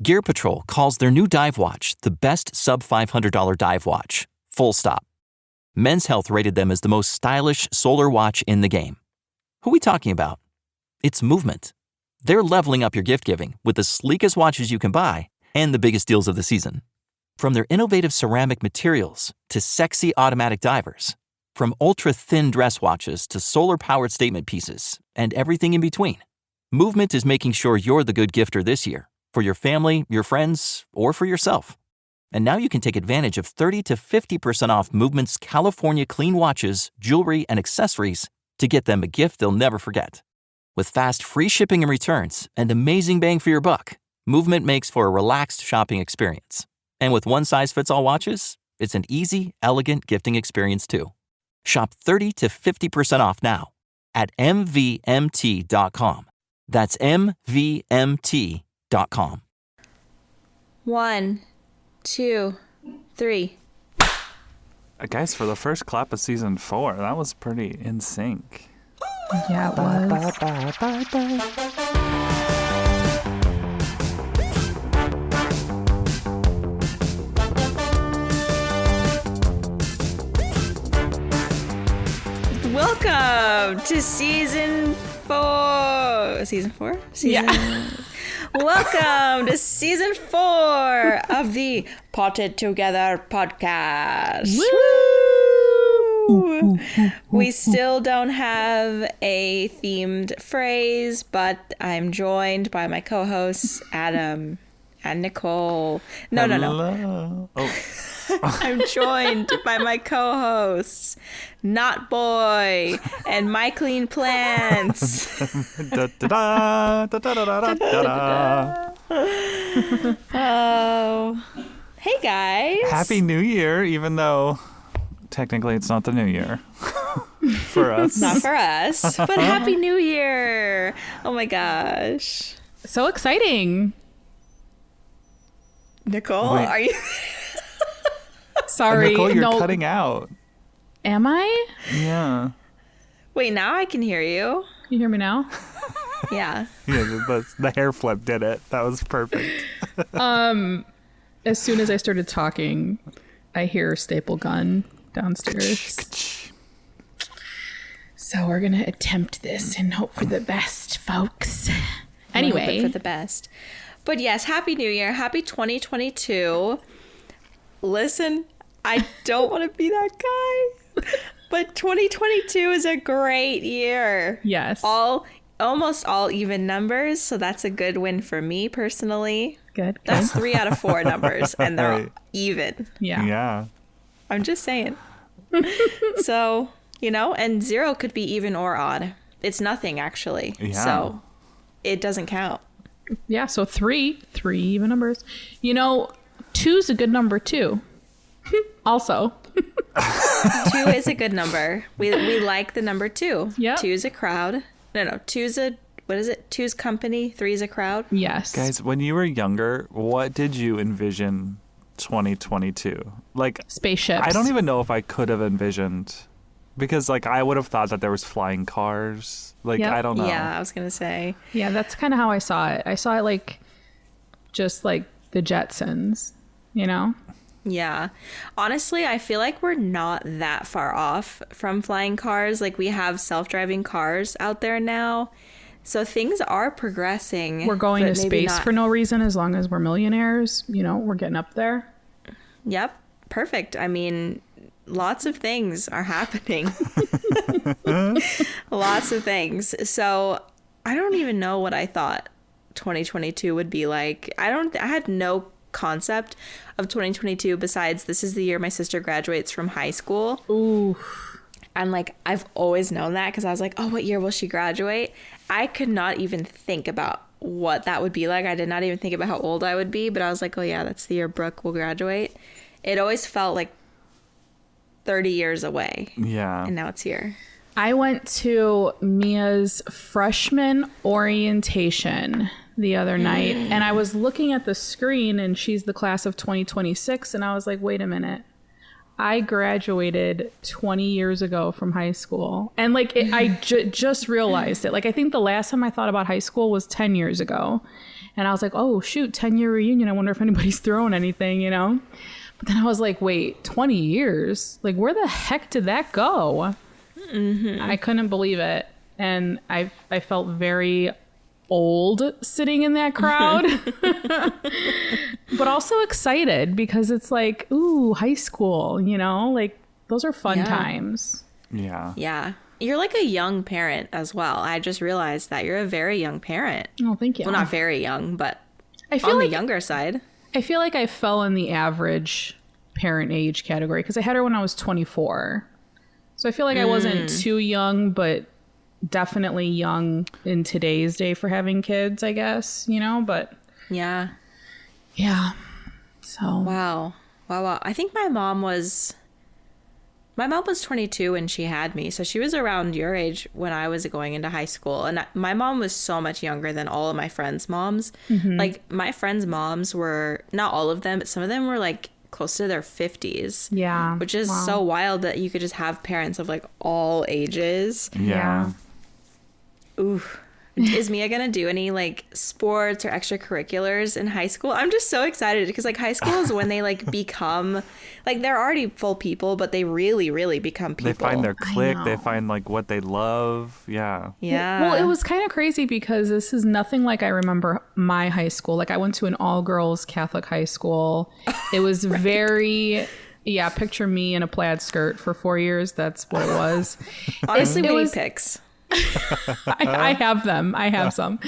Gear Patrol calls their new dive watch the best sub-$500 dive watch. Full stop. Men's Health rated them as the most stylish solar watch in the game. Who are we talking about? It's Movement. They're leveling up your gift giving with the sleekest watches you can buy and the biggest deals of the season. From their innovative ceramic materials to sexy automatic divers, from ultra-thin dress watches to solar-powered statement pieces, and everything in between, Movement is making sure you're the good gifter this year for your family, your friends, or for yourself. And now you can take advantage of 30 to 50% off Movement's California clean watches, jewelry, and accessories to get them a gift they'll never forget. With fast, free shipping and returns and amazing bang for your buck, Movement makes for a relaxed shopping experience. And with one-size-fits-all watches, it's an easy, elegant gifting experience too. Shop 30 to 50% off now at mvmt.com. That's mvmt.com. 1, 2, 3. Guys, for the first clap of season 4, that was pretty in sync. Yeah, it was. Welcome to season 4. Season 4? Yeah. Welcome to season 4 of the Potted Together podcast. Woo! We still don't have a themed phrase, but I'm joined by my co-hosts, Adam and Nicole. No. Oh. I'm joined by my co-hosts, Not Boy and My Clean Plants. Oh, hey guys! Happy New Year, even though technically it's not the New Year for us. Not for us, but Happy New Year! Oh my gosh! So exciting. Nicole, Wait. are you? Sorry. Nicole, you're no. cutting out. Am I? Yeah. Wait, now I can hear you. Can you hear me now? Yeah. Yeah, the hair flip did it. That was perfect. As soon as I started talking, I hear a staple gun downstairs. So we're gonna attempt this and hope for the best, folks. Anyway, For the best. But yes, Happy New Year. Happy 2022. Listen, I don't want to be that guy, but 2022 is a great year. yes. Almost all even numbers, so that's a good win for me personally. Good. That's 3 out of 4 numbers, and they're all even. Yeah. Yeah. I'm just saying. So, and 0 could be even or odd. It's nothing, actually. Yeah. So it doesn't count. Yeah. So 3 even numbers. 2's a good number too. Also. 2 is a good number. We like the number 2. Yep. 2 is a crowd. No. 2's a, what is it? 2's company. 3 is a crowd. Yes. Guys, when you were younger, what did you envision 2022? Like, Spaceships. I don't even know if I could have envisioned, because I would have thought that there was flying cars. Yep. I don't know. Yeah, I was going to say. Yeah, that's kind of how I saw it. I saw it just like the Jetsons, Yeah. Honestly, I feel like we're not that far off from flying cars. We have self-driving cars out there now. So things are progressing. We're going but to maybe space not. for no reason as long as we're millionaires. We're getting up there. Yep. Perfect. I mean, lots of things are happening. Lots of things. So I don't even know what I thought 2022 would be like. I had no concept of 2022 besides this is the year my sister graduates from high school. Ooh. And I've always known that because I was like, oh, what year will she graduate? I could not even think about what that would be like. I did not even think about how old I would be, but I was like, oh yeah, that's the year Brooke will graduate. It always felt like 30 years away. Yeah. And now it's here. I went to Mia's freshman orientation the other night, and I was looking at the screen, and she's the class of 2026, and I was like, wait a minute. I graduated 20 years ago from high school. And I just realized it. I think the last time I thought about high school was 10 years ago. And I was like, oh, shoot, 10-year reunion. I wonder if anybody's throwing anything, you know? But then I was like, wait, 20 years? Like, where the heck did that go? I couldn't believe it. And I felt very old sitting in that crowd. But also excited because it's like, ooh, high school, you know? Like, those are fun times. Yeah. Yeah. You're like a young parent as well. I just realized that you're a very young parent. Oh, thank you. Well, not very young, but I feel on like the younger side. I feel like I fell in the average parent age category because I had her when I was 24. So I feel like I wasn't too young, but definitely young in today's day for having kids, I guess, you know, but Yeah. yeah. So Wow. I think my mom was 22 when she had me. So she was around your age when I was going into high school. And my mom was so much younger than all of my friends' moms. Like my friends' moms were, not all of them, but some of them were like close to their 50s. yeah. Which is so wild that you could just have parents of like all ages. Yeah. Ooh. Is Mia gonna do any like sports or extracurriculars in high school? I'm just so excited because like high school is when they like become like they're already full people, but they really, really become people. They find their clique. They know. find like what they love. Yeah. Yeah. Well, it was kind of crazy because this is nothing like I remember my high school. Like I went to an all-girls Catholic high school. It was very, yeah, picture me in a plaid skirt for 4 years. That's what it was. Honestly, it we was- need pics. I have them. I have some.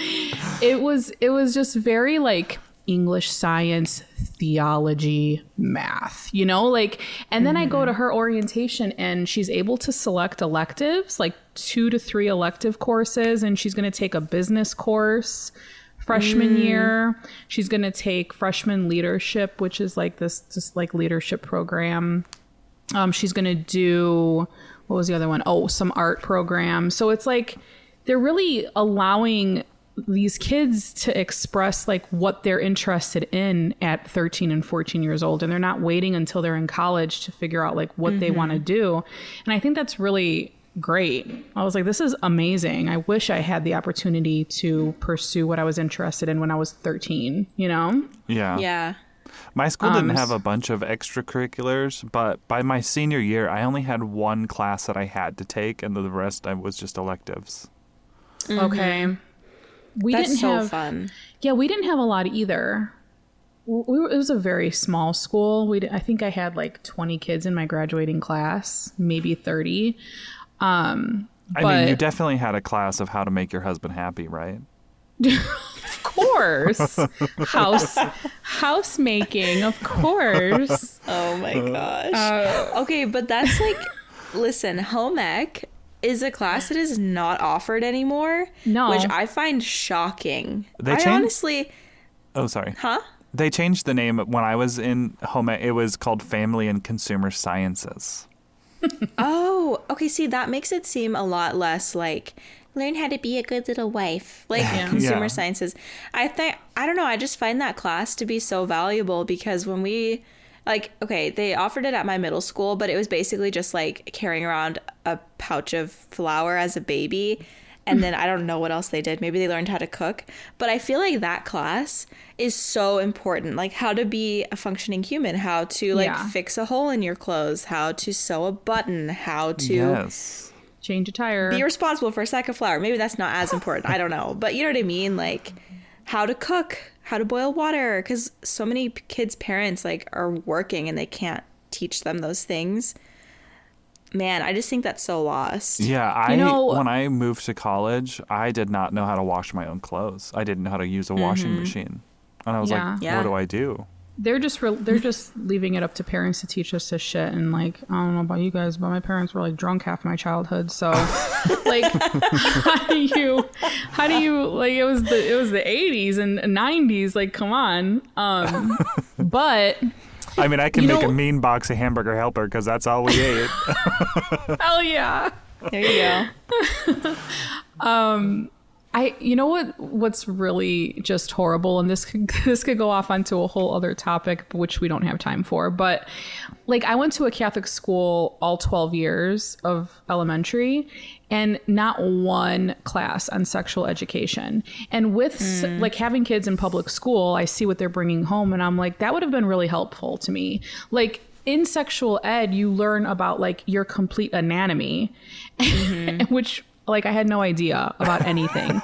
It was just very like English, science, theology, math, you know, like, and then I go to her orientation and she's able to select electives, like 2 to 3 elective courses. And she's going to take a business course freshman year. She's going to take freshman leadership, which is like this just like leadership program. She's going to do, what was the other one? Oh, some art program. So it's like they're really allowing these kids to express like what they're interested in at 13 and 14 years old. And they're not waiting until they're in college to figure out like what they want to do. And I think that's really great. I was like, this is amazing. I wish I had the opportunity to pursue what I was interested in when I was 13, you know? Yeah. Yeah. My school didn't have a bunch of extracurriculars, but by my senior year, I only had one class that I had to take, and the rest I was just electives. Okay. We That's didn't so have fun. Yeah, we didn't have a lot either. It was a very small school. I think I had like 20 kids in my graduating class, maybe 30. I mean, you definitely had a class of how to make your husband happy, right? Of course. Housemaking, of course. Oh my gosh. Okay, but that's like, listen, home ec is a class that is not offered anymore. No. Which I find shocking. They I changed- honestly, Oh, sorry. huh? They changed the name when I was in home ec. It was called Family and Consumer Sciences. Oh, okay. See, that makes it seem a lot less like learn how to be a good little wife, like consumer Yeah. sciences. I don't know. I just find that class to be so valuable because when we, like, okay, they offered it at my middle school, but it was basically just like carrying around a pouch of flour as a baby. And then I don't know what else they did. Maybe they learned how to cook. But I feel like that class is so important. Like how to be a functioning human, how to like fix a hole in your clothes, how to sew a button, how to Yes. Change a tire. be responsible for a sack of flour. Maybe that's not as important. I don't know. But you know what I mean? Like how to cook, how to boil water. Because so many kids' parents like are working and they can't teach them those things. Man, I just think that's so lost. Yeah, know- when I moved to college, I did not know how to wash my own clothes. I didn't know how to use a washing machine. And I was like, Yeah. what do I do? They're just leaving it up to parents to teach us this shit. And like, I don't know about you guys, but my parents were like drunk half my childhood. So like, how do you like, it was the 80s and 90s. Like, come on. But I mean, I can You make know- a mean box of hamburger helper because that's all we ate. hell yeah. There you go. You know what's really just horrible, and this could go off onto a whole other topic, which we don't have time for, but like I went to a Catholic school all 12 years of elementary and not one class on sexual education. And with like having kids in public school, I see what they're bringing home and I'm like, that would have been really helpful to me. Like in sexual ed, you learn about like your complete anatomy, which like I had no idea about anything.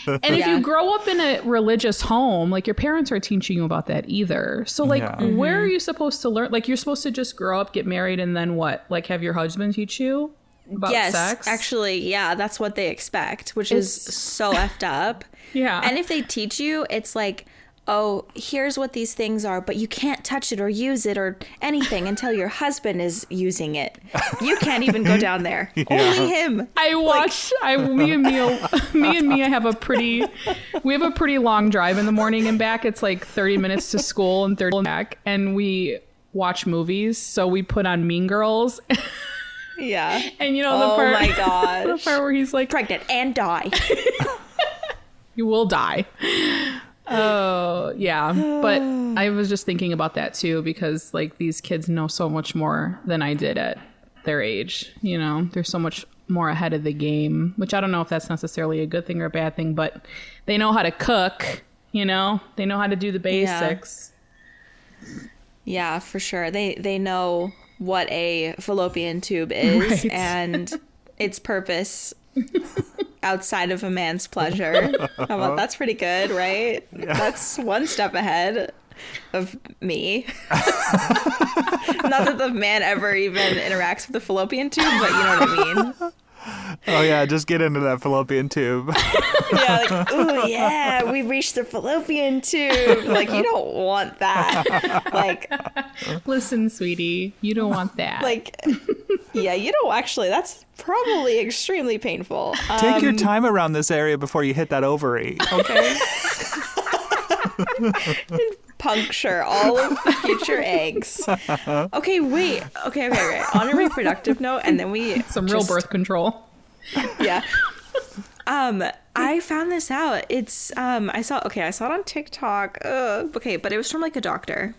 And if you grow up in a religious home, like your parents are teaching you about that either. So like where are you supposed to learn? Like you're supposed to just grow up, get married, and then what? Like have your husband teach you about sex? Actually, yeah, that's what they expect, which is so effed up. Yeah. And if they teach you, it's like, oh, here's what these things are, but you can't touch it or use it or anything until your husband is using it. You can't even go down there. Only him. Me and Mia have a pretty long drive in the morning and back. It's like 30 minutes to school and 30 back, and we watch movies. So we put on Mean Girls. Yeah. And you know the part, oh my gosh, the part where he's like pregnant and die. You will die. Oh, yeah. But I was just thinking about that too, because like these kids know so much more than I did at their age. You know, they're so much more ahead of the game, which I don't know if that's necessarily a good thing or a bad thing, but they know how to cook, you know, they know how to do the basics. Yeah, for sure. They know what a fallopian tube is and its purpose outside of a man's pleasure. How about that's pretty good, right? Yeah. That's one step ahead of me. Not that the man ever even interacts with the fallopian tube, but you know what I mean. Oh yeah, just get into that fallopian tube. Yeah, like, oh yeah, we reached the fallopian tube. Like, you don't want that. Like, listen, sweetie, you don't want that. Like, yeah, you don't actually. That's probably extremely painful. Take your time around this area before you hit that ovary, okay? Puncture all of the future eggs. Okay, wait. Okay. On a reproductive note, and then some real birth control. Yeah. I found this out. It's I saw it on TikTok. Okay, but it was from like a doctor.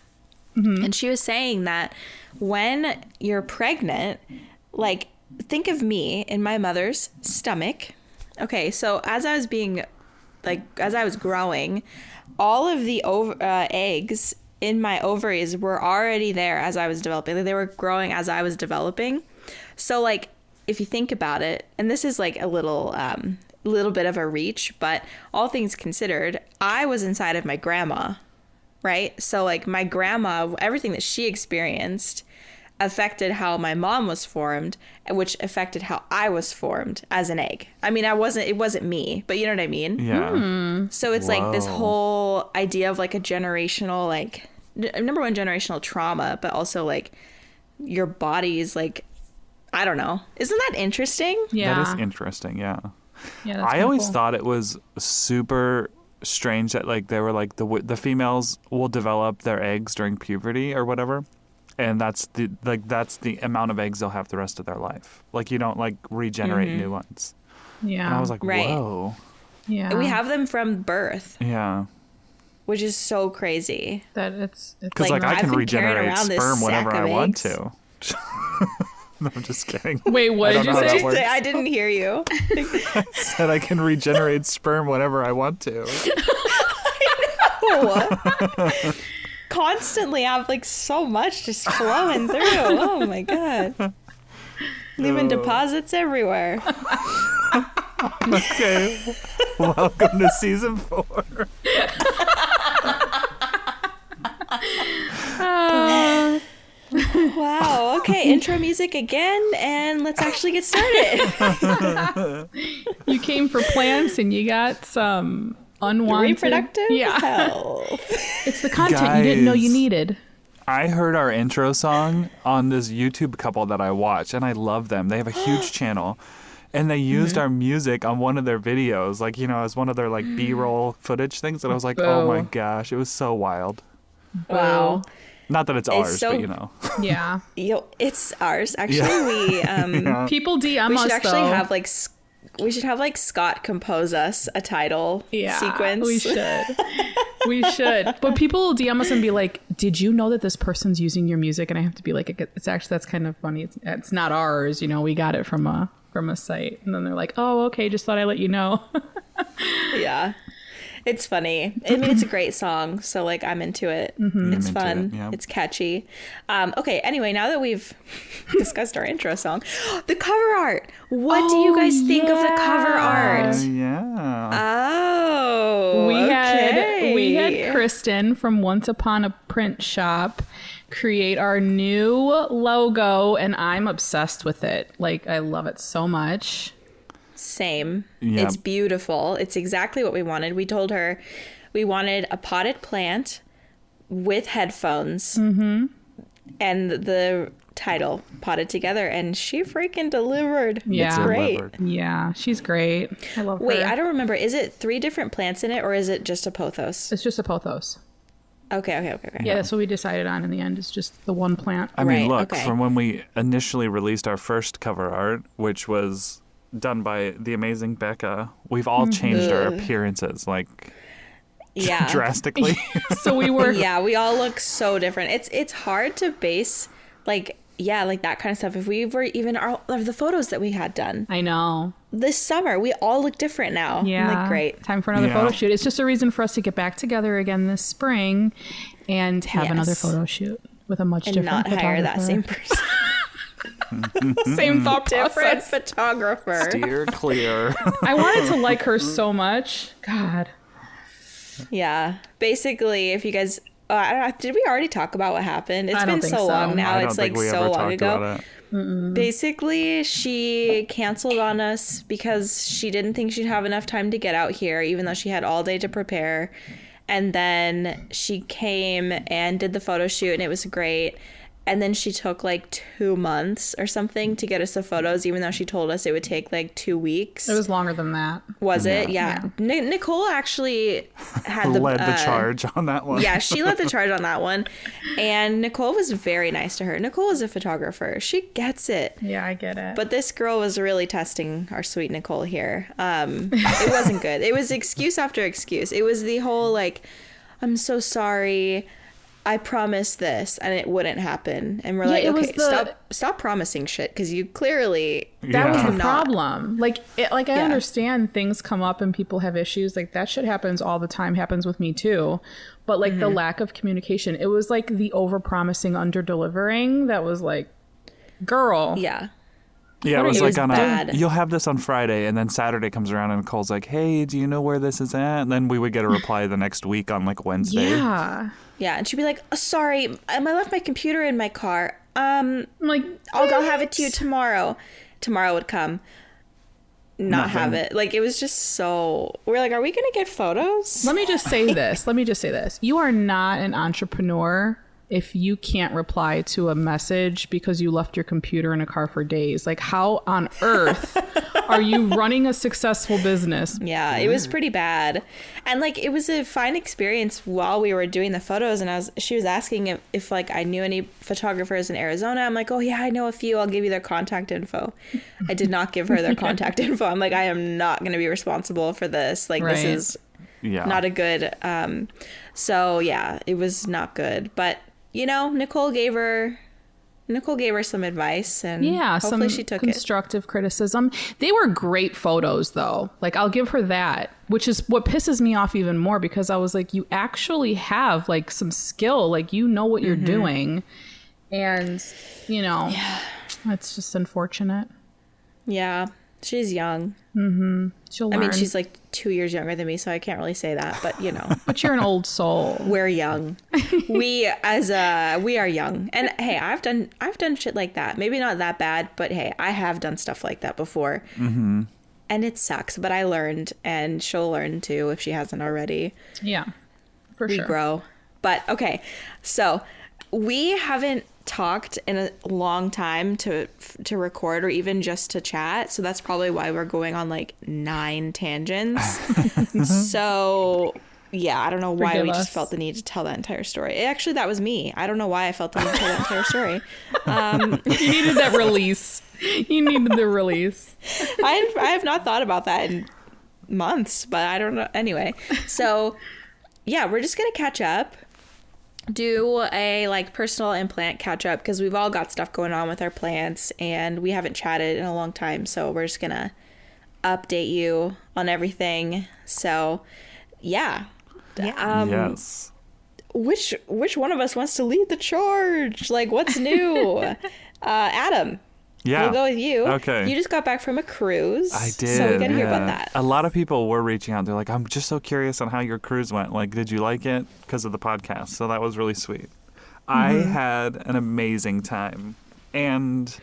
And she was saying that when you're pregnant, like think of me in my mother's stomach. Okay, so as I was growing, all of the eggs in my ovaries were already there as I was developing. They were growing as I was developing. So like if you think about it, and this is like a little bit of a reach, but all things considered, I was inside of my grandma, right? So like my grandma, everything that she experienced affected how my mom was formed, which affected how I was formed as an egg. I mean, it wasn't me, but you know what I mean? Yeah. So it's like this whole idea of like a generational, like number one, generational trauma, but also like your body's like, I don't know. Isn't that interesting? Yeah. That is interesting. Yeah. Yeah. I always thought it was super strange that like they were like the females will develop their eggs during puberty or whatever. And that's the amount of eggs they'll have the rest of their life. Like you don't like regenerate new ones. Yeah. And I was like, whoa. Yeah. We have them from birth. Yeah. Which is so crazy. That it's because like I can regenerate sperm whenever I want to. No, I'm just kidding. Wait, what did you say? I didn't hear you. I said I can regenerate sperm whenever I want to. I know. Constantly have like so much just flowing through. Oh my god. Leaving deposits everywhere. Okay. Welcome to season 4. Wow. Okay, intro music again, and let's actually get started. You came for plants and you got some unwanted reproductive health. It's the content you didn't know you needed. I heard our intro song on this YouTube couple that I watch, and I love them. They have a huge channel, and they used our music on one of their videos, like, you know, as one of their like B-roll footage things, and I was like, oh my gosh, it was so wild. Wow. Not that it's ours, but you know. Yeah. It's ours. Actually, we people DM us. We should actually have like We should have like Scott compose us a title sequence. We should. We should. But people will DM us and be like, did you know that this person's using your music? And I have to be like, it's actually, that's kind of funny. It's not ours. You know, we got it from a site. And then they're like, oh, okay. Just thought I'd let you know. Yeah. It's funny. I mean, it's a great song. So like, I'm into it. It's fun. It's catchy. Okay. Anyway, now that we've discussed our intro song, the cover art. What do you guys think of the cover art? Oh, we had Kristen from Once Upon a Print Shop create our new logo, and I'm obsessed with it. Like, I love it so much. Same. Yep. It's beautiful. It's exactly what we wanted. We told her we wanted a potted plant with headphones and the title Potted Together, and she freaking delivered. Yeah. It's great. Yeah, she's great. I love her. Wait, I don't remember. Is it 3 different plants in it, or is it just a pothos? It's just a pothos. Okay. Yeah, that's what we decided on in the end. It's just the one plant. I mean, Right, look, okay. from when we initially released our first cover art, which was done by the amazing Becca, we've all changed our appearances, like, Yeah. drastically. So we were... Yeah, we all look so different. It's hard to base, like, like that kind of stuff. If we were even the photos that we had done I know. this summer, we all look different now. Yeah. I'm like, great. Time for another Yeah. photo shoot. It's just a reason for us to get back together again this spring and have another Yes. photo shoot with a much And different not hire that same photographer. person. Same thought Different process. photographer. Steer clear. I wanted to like her so much. God. Yeah. Basically, if you guys, I don't know, did we already talk about what happened? It's I don't been think so so. long now. I don't It's think like we so ever long talked ago. about it. Basically, she canceled on us because she didn't think she'd have enough time to get out here, even though she had all day to prepare. And then she came and did the photo shoot, and it was great. And then she took like 2 months or something to get us the photos, even though she told us it would take like 2 weeks. It was longer than that. Was it? Yeah. Nicole actually had Led the charge on that one. Yeah, she led the charge on that one. And Nicole was very nice to her. Nicole is a photographer. She gets it. Yeah, I get it. But this girl was really testing our sweet Nicole here. It wasn't good. It was excuse after excuse. It was the whole like, I'm so sorry, I promised this, and it wouldn't happen. And we're like, it was okay, stop promising shit, because you clearly that was the not. problem. Like, I understand things come up and people have issues. Like, that shit happens all the time. Happens with me too. But like the lack of communication, it was like the over promising, under delivering. That was like, girl. Yeah. Yeah, it was It like was on bad. you'll have this on Friday, and then Saturday comes around and Nicole's like, hey, do you know where this is at? And then we would get a reply the next week on like Wednesday. Yeah. Yeah, and she'd be like, oh, sorry, I left my computer in my car. I'm like, I'll have it to you tomorrow. Tomorrow would come. Not have Nothing. it. Like, it was just so... We're like, are we going to get photos? Let me just say this. You are not an entrepreneur if you can't reply to a message because you left your computer in a car for days. Like, how on earth are you running a successful business? Yeah, it was pretty bad. And like, it was a fine experience while we were doing the photos, and she was asking if like I knew any photographers in Arizona. I'm like, oh yeah, I know a few. I'll give you their contact info. I did not give her their contact info. I'm like, I am not going to be responsible for this. Like, Right. this is Yeah. not a good, so yeah, it was not good. But you know, Nicole gave her some advice, and Yeah, hopefully some she took constructive criticism. They were great photos, though. Like, I'll give her that, which is what pisses me off even more, because I was like, you actually have like some skill, like you know what you're doing, and you know, it's just unfortunate. Yeah, she's young. She'll I learn. mean, she's like 2 years younger than me, so I can't really say that. But you know, but you're an old soul. we're young. We are young, and hey, I've done shit like that. Maybe not that bad, but hey, I have done stuff like that before. Mm-hmm. And it sucks, but I learned, and she'll learn too if she hasn't already. Yeah, for We sure. grow. But okay, so we haven't talked in a long time to record or even just to chat, so that's probably why we're going on like 9 tangents. So Yeah, I don't know why Forgive we us. just felt the need to tell that entire story. Actually, that was me. I don't know why I felt the need to tell that entire story. You needed that release. You needed the release. I have not thought about that in months, but I don't know. Anyway, so yeah, we're just gonna catch up, do a like personal and plant catch up because we've all got stuff going on with our plants and we haven't chatted in a long time. So we're just gonna update you on everything. So yeah. Yes. Which one of us wants to lead the charge? Like, what's new? Adam. Yeah. We'll go with you. Okay. You just got back from a cruise. I did. So we got to hear about that. A lot of people were reaching out. They're like, I'm just so curious on how your cruise went. Like, did you like it? Because of the podcast. So that was really sweet. I had an amazing time. And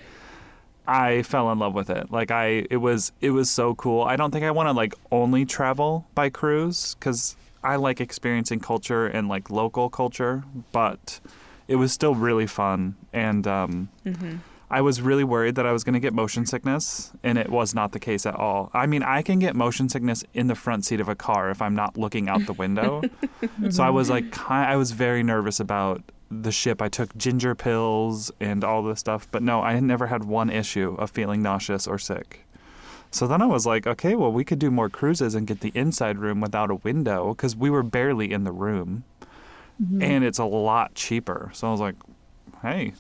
I fell in love with it. Like, it was so cool. I don't think I want to, like, only travel by cruise because I like experiencing culture and, like, local culture. But it was still really fun. And I was really worried that I was going to get motion sickness, and it was not the case at all. I mean, I can get motion sickness in the front seat of a car if I'm not looking out the window. So I was like, I was very nervous about the ship. I took ginger pills and all this stuff, but no, I had never had one issue of feeling nauseous or sick. So then I was like, okay, well, we could do more cruises and get the inside room without a window because we were barely in the room, and it's a lot cheaper. So I was like, hey,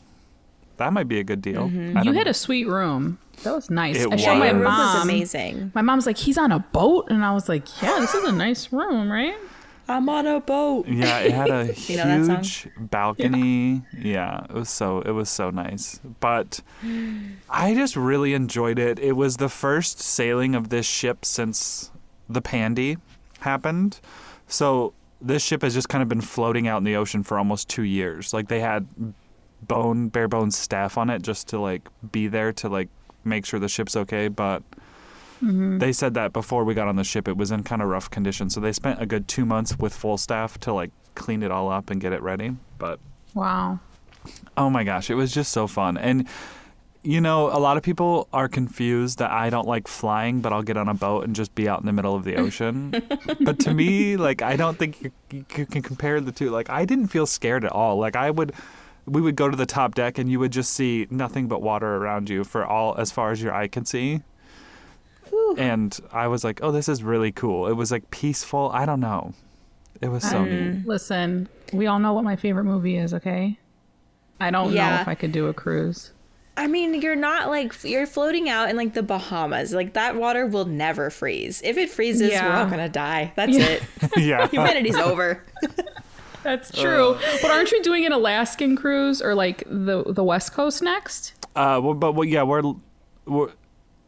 that might be a good deal. You had a sweet room. That was nice. It I showed my was. Your room mom. was amazing. My mom's like, he's on a boat, and I was like, yeah, this is a nice room, right? I'm on a boat. Yeah, it had a You know that song? huge balcony. Yeah, it was so nice. But I just really enjoyed it. It was the first sailing of this ship since the Pandy happened. So this ship has just kind of been floating out in the ocean for almost 2 years. Like, they had bare bones staff on it just to like be there to like make sure the ship's okay, but they said that before we got on the ship it was in kind of rough condition, so they spent a good 2 months with full staff to like clean it all up and get it ready. But Wow. oh my gosh, it was just so fun. And you know, a lot of people are confused that I don't like flying, but I'll get on a boat and just be out in the middle of the ocean. But to me, like, I don't think you can compare the two. Like, I didn't feel scared at all. Like, we would go to the top deck and you would just see nothing but water around you for all as far as your eye could see. Whew. And I was like, oh, this is really cool. It was like peaceful. I don't know. It was so neat. Listen, we all know what my favorite movie is, okay? I don't know if I could do a cruise. I mean, you're not like, you're floating out in like the Bahamas. Like, that water will never freeze. If it freezes, we're all gonna die. That's it. Yeah. Humanity's over. That's true. But aren't you doing an Alaskan cruise or like the West Coast next? We're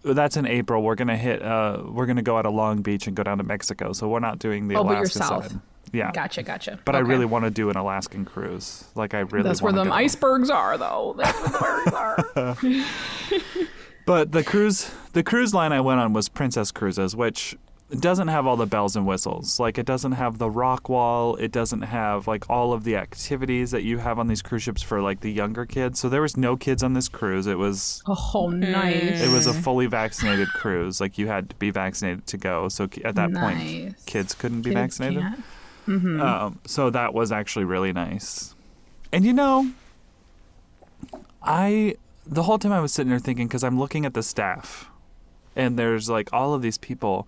that's in April. We're gonna go out of Long Beach and go down to Mexico. So we're not doing the But you're Alaska south. side. Yeah. Gotcha. But I Okay. really want to do an Alaskan cruise. Like, I really That's where wanna them go. icebergs are, though. That's where the icebergs are. But the cruise line I went on was Princess Cruises, which doesn't have all the bells and whistles. Like, it doesn't have the rock wall. It doesn't have like all of the activities that you have on these cruise ships for like the younger kids. So there was no kids on this cruise. It was Oh, nice. It was a fully vaccinated cruise. Like, you had to be vaccinated to go. So at that point, Nice. kids couldn't be Kids vaccinated. can't. So that was actually really nice. And you know, the whole time I was sitting there thinking, because I'm looking at the staff, and there's like all of these people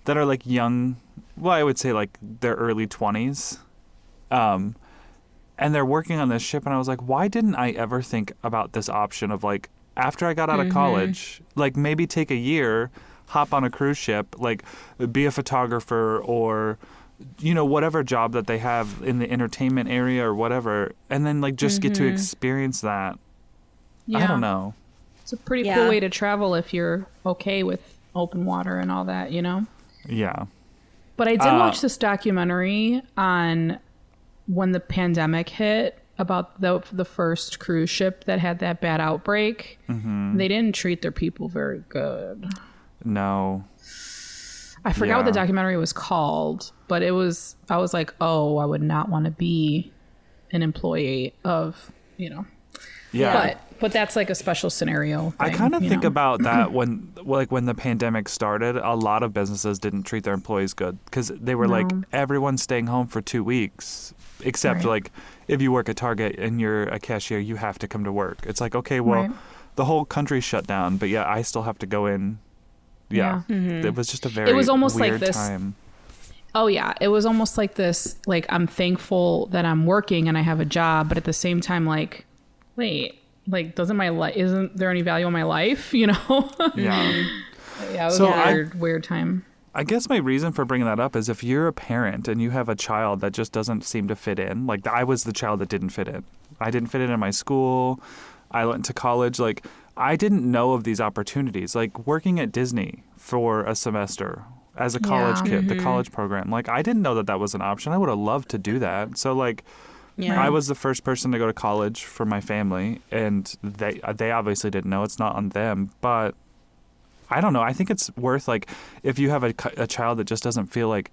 that are like young. Well, I would say like their early 20s. And they're working on this ship, and I was like, why didn't I ever think about this option of like, after I got out of college, like maybe take a year, hop on a cruise ship, like be a photographer or, you know, whatever job that they have in the entertainment area or whatever, and then like just get to experience that. I don't know. It's a pretty Yeah. cool way to travel if you're okay with open water and all that, you know? Yeah. But I did watch this documentary on when the pandemic hit about the first cruise ship that had that bad outbreak. They didn't treat their people very good. No. I forgot what the Yeah. documentary was called, but I was like, oh, I would not want to be an employee of, you know. Yeah. But that's like a special scenario thing, I kind of think know? about that when the pandemic started, a lot of businesses didn't treat their employees good because they were like, everyone's staying home for 2 weeks, except like if you work at Target and you're a cashier, you have to come to work. It's like, okay, well, the whole country's shut down, but yeah, I still have to go in. Yeah. It was just a very weird time. Oh yeah, it was almost like this, like I'm thankful that I'm working and I have a job, but at the same time, like, wait, like isn't there any value in my life, you know? Yeah. Yeah, it was a weird time. I guess my reason for bringing that up is if you're a parent and you have a child that just doesn't seem to fit in, like I was the child that didn't fit in. I didn't fit in my school. I went to college. Like I didn't know of these opportunities, like working at Disney for a semester as a college kid, the college program. Like I didn't know that was an option. I would have loved to do that. So like I was the first person to go to college for my family, and they obviously didn't know. It's not on them, but I don't know. I think it's worth, like, if you have a child that just doesn't feel like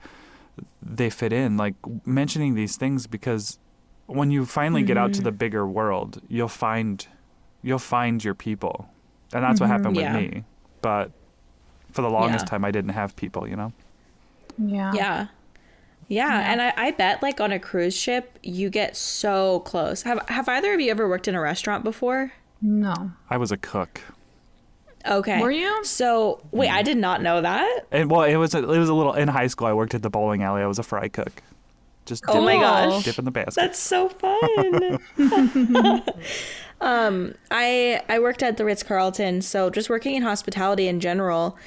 they fit in, like mentioning these things, because when you finally get out to the bigger world, you'll find your people, and that's what happened with me. But for the longest time, I didn't have people, you know? Yeah, and I bet like on a cruise ship, you get so close. Have either of you ever worked in a restaurant before? No. I was a cook. Okay. Were you? So wait, I did not know that. And well, it was a little in high school. I worked at the bowling alley. I was a fry cook. Just oh my gosh, dip in the basket. That's so fun. I worked at the Ritz-Carlton, so just working in hospitality in general.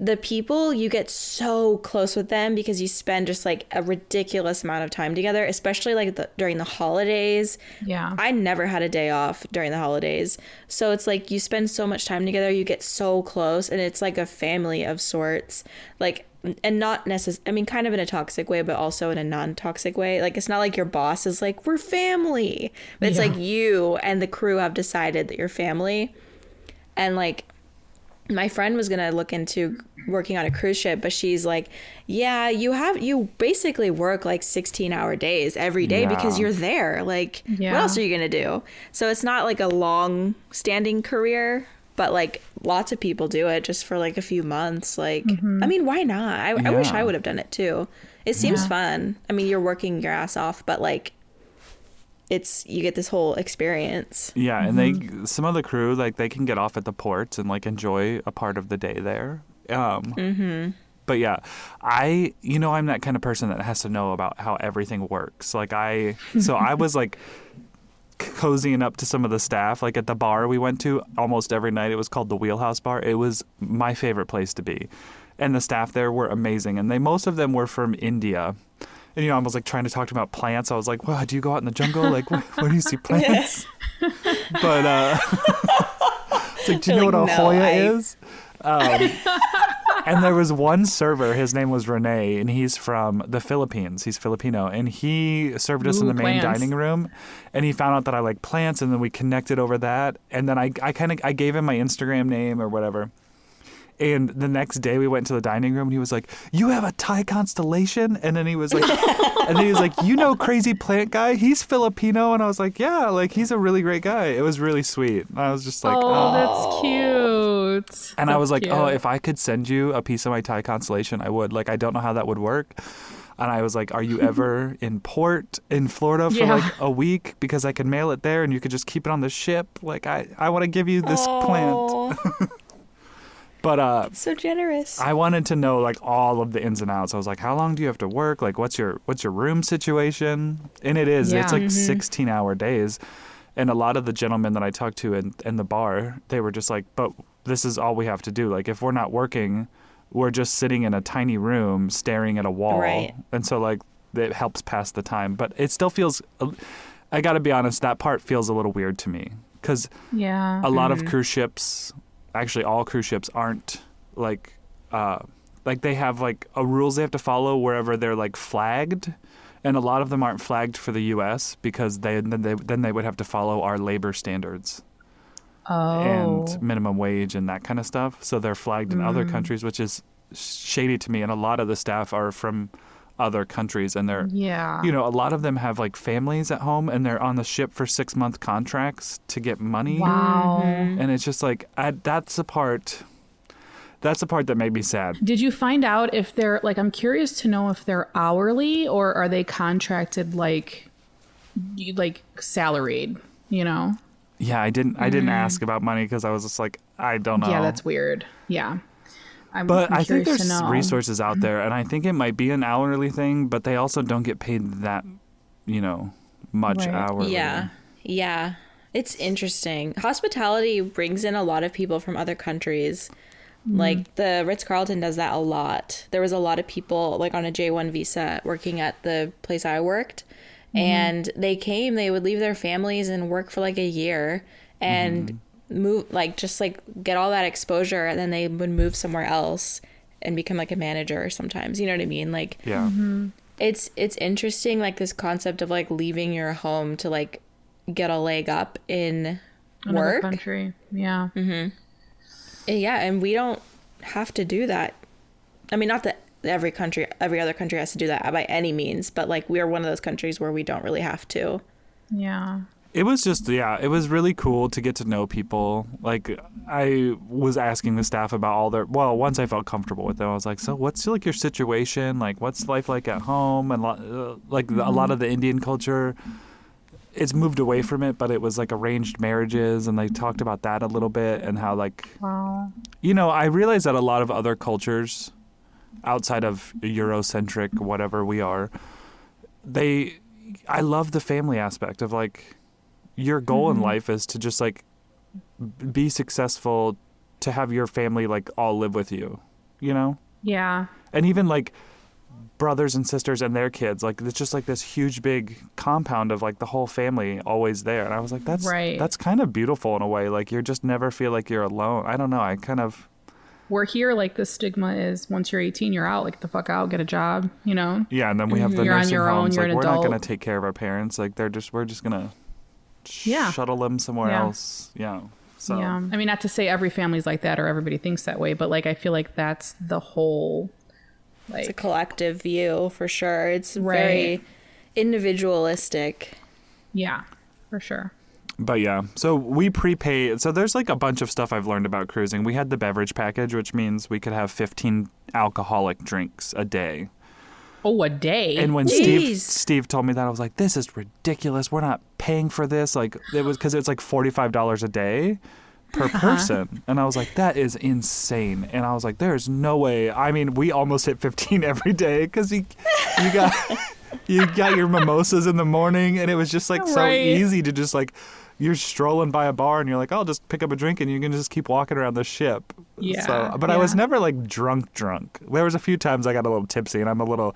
The people, you get so close with them because you spend just like a ridiculous amount of time together, especially like during the holidays. Yeah. I never had a day off during the holidays. So it's like you spend so much time together, you get so close, and it's like a family of sorts. Like, and not necessarily, I mean, kind of in a toxic way, but also in a non-toxic way. Like, it's not like your boss is like, we're family. But it's like you and the crew have decided that you're family. And like, my friend was going to look into working on a cruise ship, but she's like, yeah, you basically work like 16-hour days every day because you're there. Like, what else are you going to do? So it's not like a long standing career, but like lots of people do it just for like a few months. Like, I mean, why not? I wish I would have done it too. It seems fun. I mean, you're working your ass off, but like, you get this whole experience. Yeah, and some of the crew, like, they can get off at the ports and like enjoy a part of the day there. But yeah, I'm that kind of person that has to know about how everything works. Like I was like cozying up to some of the staff, like at the bar we went to almost every night. It was called the Wheelhouse Bar. It was my favorite place to be, and the staff there were amazing, and most of them were from India. And, I was like trying to talk to him about plants. I was like, well, do you go out in the jungle? Like, where do you see plants? But it's like, do you know what a Hoya is? And there was one server. His name was Rene, and he's from the Philippines. He's Filipino. And he served us in the main dining room. And he found out that I like plants, and then we connected over that. And then I gave him my Instagram name or whatever. And the next day we went to the dining room and he was like, you have a Thai constellation? And then he was like, you know Crazy Plant Guy? He's Filipino. And I was like, yeah, like he's a really great guy. It was really sweet. I was just like, oh, that's cute. And I was like, oh, if I could send you a piece of my Thai constellation, I would. Like, I don't know how that would work. And I was like, are you ever in port in Florida for like a week? Because I can mail it there and you could just keep it on the ship. Like, I want to give you this plant. But it's so generous. I wanted to know like all of the ins and outs. I was like, how long do you have to work? Like, what's your room situation? And it's like 16-hour days. And a lot of the gentlemen that I talked to in the bar, they were just like, but this is all we have to do. Like, if we're not working, we're just sitting in a tiny room staring at a wall. Right. And so like it helps pass the time. But it still feels, I got to be honest, that part feels a little weird to me. Because a lot of cruise ships, actually all cruise ships aren't like they have like rules they have to follow wherever they're like flagged, and a lot of them aren't flagged for the US because they would have to follow our labor standards and minimum wage and that kind of stuff. So they're flagged in other countries, which is shady to me. And a lot of the staff are from other countries, and they're, you know, a lot of them have like families at home, and they're on the ship for 6-month contracts to get money. Wow. And it's just like, that's the part that made me sad. Did you find out if they're, like, I'm curious to know if they're hourly or are they contracted like salaried, you know? Yeah, I didn't ask about money because I was just like, I don't know. Yeah, that's weird. Yeah. I'm I think curious to there's know. resources out there, and I think it might be an hourly thing, but they also don't get paid that, you know, much Right. hourly. Yeah. It's interesting. Hospitality brings in a lot of people from other countries. Like the Ritz-Carlton does that a lot. There was a lot of people like on a J1 visa working at the place I worked, and they would leave their families and work for like a year and move, like just like get all that exposure, and then they would move somewhere else and become like a manager sometimes. You know what I mean? Like, Yeah. it's interesting, like this concept of like leaving your home to like get a leg up in Another work. country. Yeah. Yeah, and we don't have to do that. I mean, not that every other country has to do that by any means, but like we are one of those countries where we don't really have to. Yeah. It was just, it was really cool to get to know people. Like, I was asking the staff about once I felt comfortable with them, I was like, so what's like your situation? Like, what's life like at home? And a lot of the Indian culture, it's moved away from it, but it was like arranged marriages, and they talked about that a little bit, and how like, Wow. you know, I realized that a lot of other cultures outside of Eurocentric, whatever we are, I love the family aspect of like, your goal in life is to just like be successful, to have your family like all live with you, you know? Yeah. And even like brothers and sisters and their kids, like it's just like this huge big compound of like the whole family always there. And I was like, that's kind of beautiful in a way. Like you just never feel like you're alone. I don't know. We're here, like the stigma is once you're 18, you're out, like get the fuck out, get a job, you know? Yeah. And then we have the You're on nursing your own, homes. you're Like an we're not adult. going to take care of our parents. Like we're just going to Yeah. shuttle them somewhere Yeah. else. Yeah. So Yeah. I mean, not to say every family's like that or everybody thinks that way, but like I feel like that's the whole, like, It's a collective view for sure. It's Right. very individualistic. yeah, for sure. But yeah, so we prepay. So there's like a bunch of stuff I've learned about cruising. We had the beverage package, which means we could have 15 alcoholic drinks a day. Oh, a day. And when Jeez. Steve told me that, I was like, this is ridiculous. We're not paying for this. Like it was because it's like $45 a day per person. And I was like, that is insane. And I was like, there's no way. I mean, we almost hit 15 every day because you got you got your mimosas in the morning, and it was just like so Right. easy to just like, you're strolling by a bar and you're like, I'll just pick up a drink, and you can just keep walking around the ship. Yeah, So, but I was yeah. never like drunk. There was a few times I got a little tipsy, and I'm a little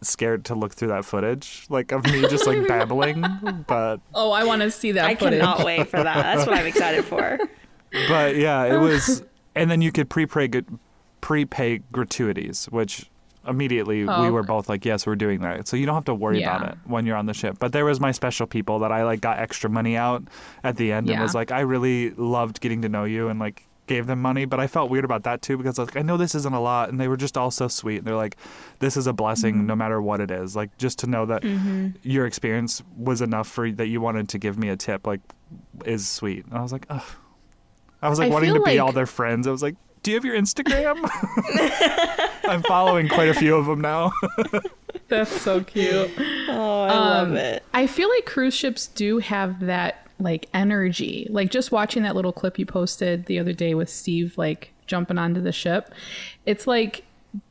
scared to look through that footage, like of me just like babbling. But Oh, I want to see that I footage. cannot wait for that. That's what I'm excited for. yeah, it was. And then you could prepay gratuities, which immediately we were both like, yes, we're doing that. So you don't have to worry about Yeah. it when you're on the ship. But there was my special people that I like got extra money out at the end and Yeah. was like, I really loved getting to know you, and like gave them money. But I felt weird about that too, because I was like, I know this isn't a lot, and they were just all so sweet. And they're like, this is a blessing no matter what it is. Like just to know that your experience was enough for that you wanted to give me a tip, like is sweet. And I was like, ugh. I was like I wanting to feel be like- all their friends. I was like, do you have your Instagram? I'm following quite a few of them now. That's so cute. Oh, I love it. I feel like cruise ships do have that like energy. Like just watching that little clip you posted the other day with Steve like jumping onto the ship. It's like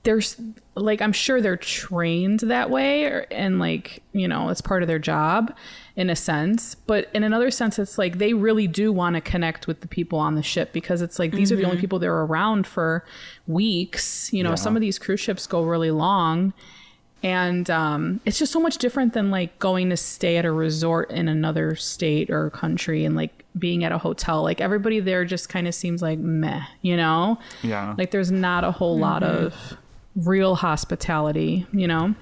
there's like I'm sure they're trained that way and like, you know, it's part of their job in a sense, but in another sense it's like they really do want to connect with the people on the ship, because it's like these are the only people that are around for weeks. You know, Yeah. some of these cruise ships go really long. And it's just so much different than like going to stay at a resort in another state or country and like being at a hotel. Like everybody there just kind of seems like meh, you know? Yeah. Like there's not a whole lot of real hospitality, you know?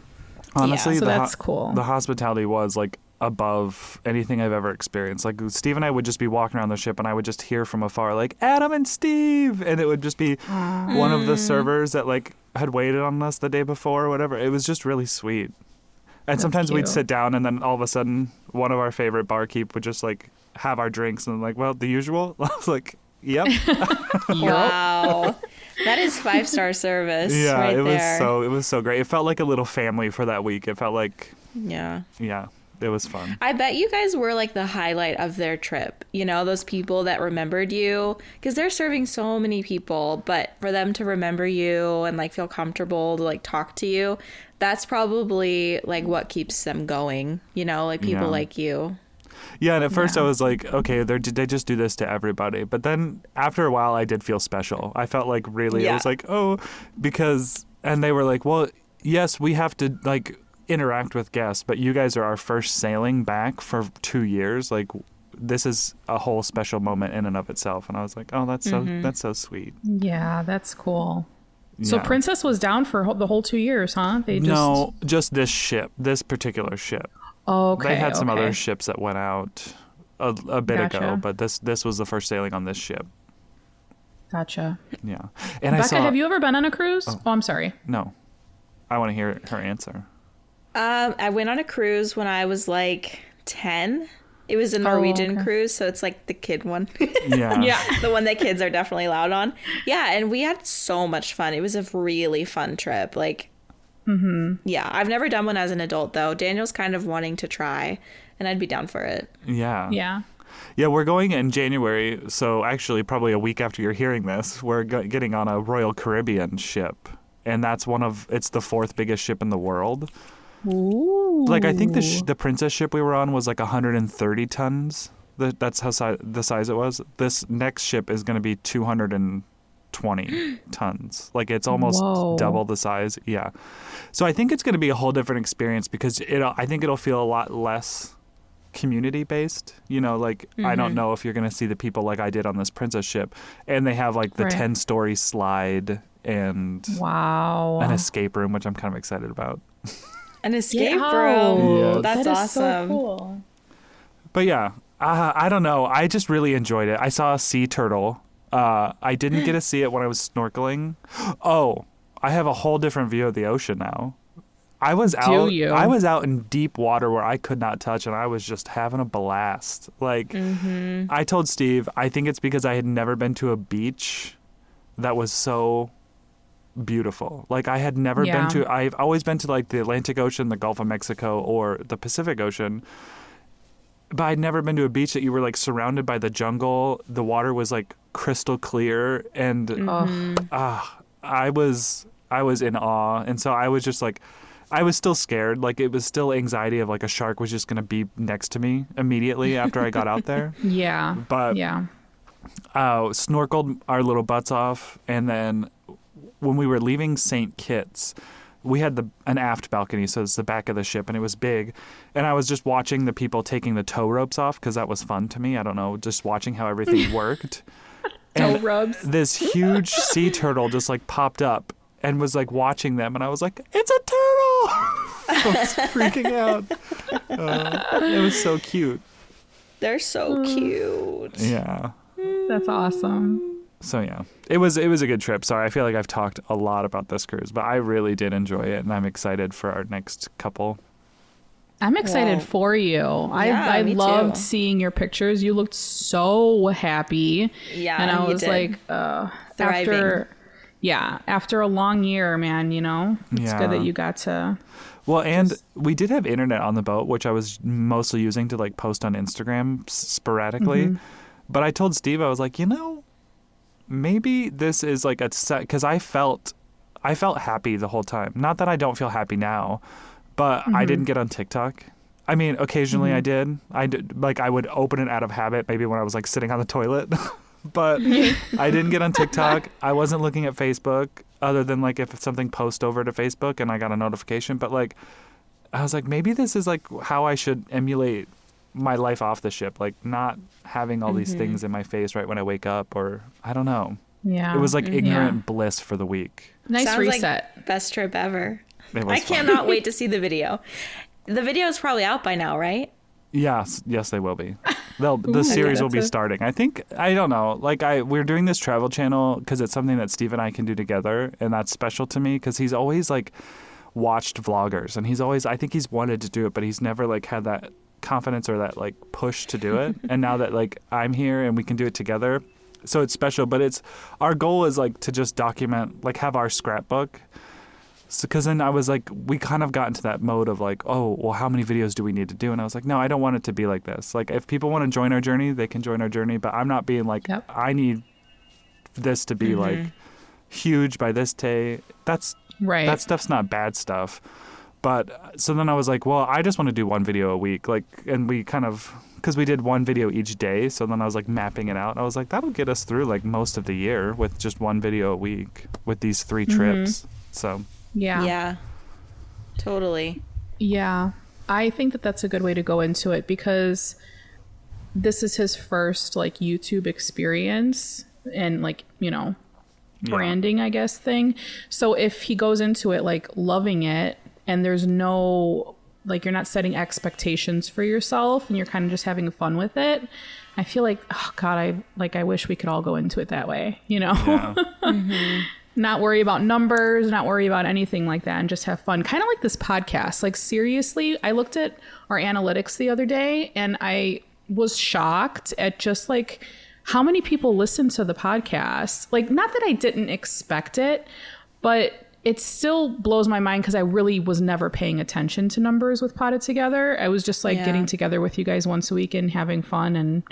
Honestly, so that's cool. The hospitality was like above anything I've ever experienced. Like Steve and I would just be walking around the ship, and I would just hear from afar like Adam and Steve, and it would just be one of the servers that like had waited on us the day before or whatever. It was just really sweet. And sometimes we'd cute. sit down and then all of a sudden one of our favorite barkeep would just like have our drinks and like, well, the usual. I was like, yep. Wow. That is 5-star service. Yeah, right it there. was so great. It felt like a little family for that week. It felt like, Yeah. it was fun. I bet you guys were like the highlight of their trip. You know, those people that remembered you, because they're serving so many people, but for them to remember you and like feel comfortable to like talk to you, that's probably like what keeps them going, you know, like people Yeah. like you. Yeah, and at first I was like, okay, they just do this to everybody. But then after a while, I did feel special. I felt like really, I was like, oh, because, and they were like, well, yes, we have to like interact with guests, but you guys are our first sailing back for 2 years. Like, this is a whole special moment in and of itself. And I was like, oh, that's so sweet. Yeah, that's cool. So Yeah. Princess was down for the whole 2 years, huh? They just... No, just this particular ship. Okay. They had some okay. other ships that went out a bit ago, Gotcha. but this was the first sailing on this ship. Gotcha. Yeah. And Becca, have you ever been on a cruise? Oh, I'm sorry. No. I want to hear her answer. I went on a cruise when I was like 10. It was a Norwegian cruise, so it's like the kid one. Yeah. Yeah. The one that kids are definitely allowed on. Yeah, and we had so much fun. It was a really fun trip. Like, yeah, I've never done one as an adult, though. Daniel's kind of wanting to try, and I'd be down for it. Yeah. Yeah. Yeah, we're going in January, so actually probably a week after you're hearing this, we're getting on a Royal Caribbean ship. And that's it's the 4th biggest ship in the world. Ooh. Like, I think the Princess ship we were on was like 130 tons. That's how the size it was. This next ship is going to be 220 tons. Like, it's almost Whoa. double the size. Yeah. So I think it's going to be a whole different experience because I think it'll feel a lot less community based. You know, like, I don't know if you're going to see the people like I did on this Princess ship. And they have like the Right. 10-story slide and Wow. an escape room, which I'm kind of excited about. An escape Yeah. room. Yeah. That's That is awesome. so cool. But yeah, I don't know. I just really enjoyed it. I saw a sea turtle. I didn't get to see it when I was snorkeling. Oh, I have a whole different view of the ocean now. I was out in deep water where I could not touch, and I was just having a blast. Like, I told Steve, I think it's because I had never been to a beach that was so beautiful. Like, I had never been to, I've always been to like the Atlantic Ocean, the Gulf of Mexico, or the Pacific Ocean. But I'd never been to a beach that you were like surrounded by the jungle. The water was like crystal clear, and I was in awe. And so I was just like, I was still scared. Like, it was still anxiety of like a shark was just going to be next to me immediately after I got out there. Yeah. But yeah. snorkeled our little butts off, and then when we were leaving St. Kitts, we had an aft balcony, so it's the back of the ship, and it was big. And I was just watching the people taking the tow ropes off because that was fun to me. I don't know, just watching how everything worked. Toe rubs. This huge sea turtle just like popped up and was like watching them, and I was like, "It's a turtle!" I was freaking out. It was so cute. They're so cute. Yeah. That's awesome. So yeah, it was a good trip. Sorry, I feel like I've talked a lot about this cruise, but I really did enjoy it, and I'm excited for our next couple. I'm excited Wow. for you. I me loved too. seeing your pictures. You looked so happy. Yeah, And I you was did. like, Thriving. after a long year, man, you know, it's good Yeah. that you got to. Well, and we did have internet on the boat, which I was mostly using to like post on Instagram sporadically. But I told Steve, I was like, you know, maybe this is like a set, because I felt happy the whole time. Not that I don't feel happy now, but I didn't get on TikTok. I mean, occasionally I did. Like, I would open it out of habit, maybe when I was like sitting on the toilet. But I didn't get on TikTok. I wasn't looking at Facebook, other than like if something posts over to Facebook and I got a notification. But like, I was like, maybe this is like how I should emulate my life off the ship, like not having all these things in my face right when I wake up, or I don't know. Yeah. It was like ignorant bliss for the week. Nice Sounds reset. like best trip ever. It was I fun. cannot wait to see the video. The video is probably out by now, right? Yes, they will be. The series will be that's starting. I don't know. Like we're doing this travel channel because it's something that Steve and I can do together, and that's special to me because he's always like watched vloggers, and I think he's wanted to do it, but he's never like had that confidence or that like push to do it. And now that like I'm here and we can do it together, so it's special. But our goal is like to just document, like have our scrapbook. So, because then I was like, we kind of got into that mode of like, oh, well, how many videos do we need to do? And I was like, no, I don't want it to be like this. Like, if people want to join our journey, they can join our journey. But I'm not being like, Yep. I need this to be like huge by this day. That stuff's not bad stuff. But so then I was like, well, I just want to do one video a week. Like, and we kind of, because we did one video each day. So then I was like mapping it out. I was like, that'll get us through like most of the year with just one video a week with these 3 trips. So. Yeah. Totally. Yeah. I think that that's a good way to go into it because this is his first like YouTube experience and like, you know, branding, I guess, thing. So if he goes into it like loving it and there's no, like, you're not setting expectations for yourself and you're kind of just having fun with it, I feel like, oh God, I wish we could all go into it that way, you know? Yeah. Not worry about numbers, not worry about anything like that, and just have fun. Kind of like this podcast. Like, seriously, I looked at our analytics the other day and I was shocked at just like how many people listen to the podcast. Like, not that I didn't expect it, but it still blows my mind because I really was never paying attention to numbers with Potted Together. I was just like getting together with you guys once a week and having fun and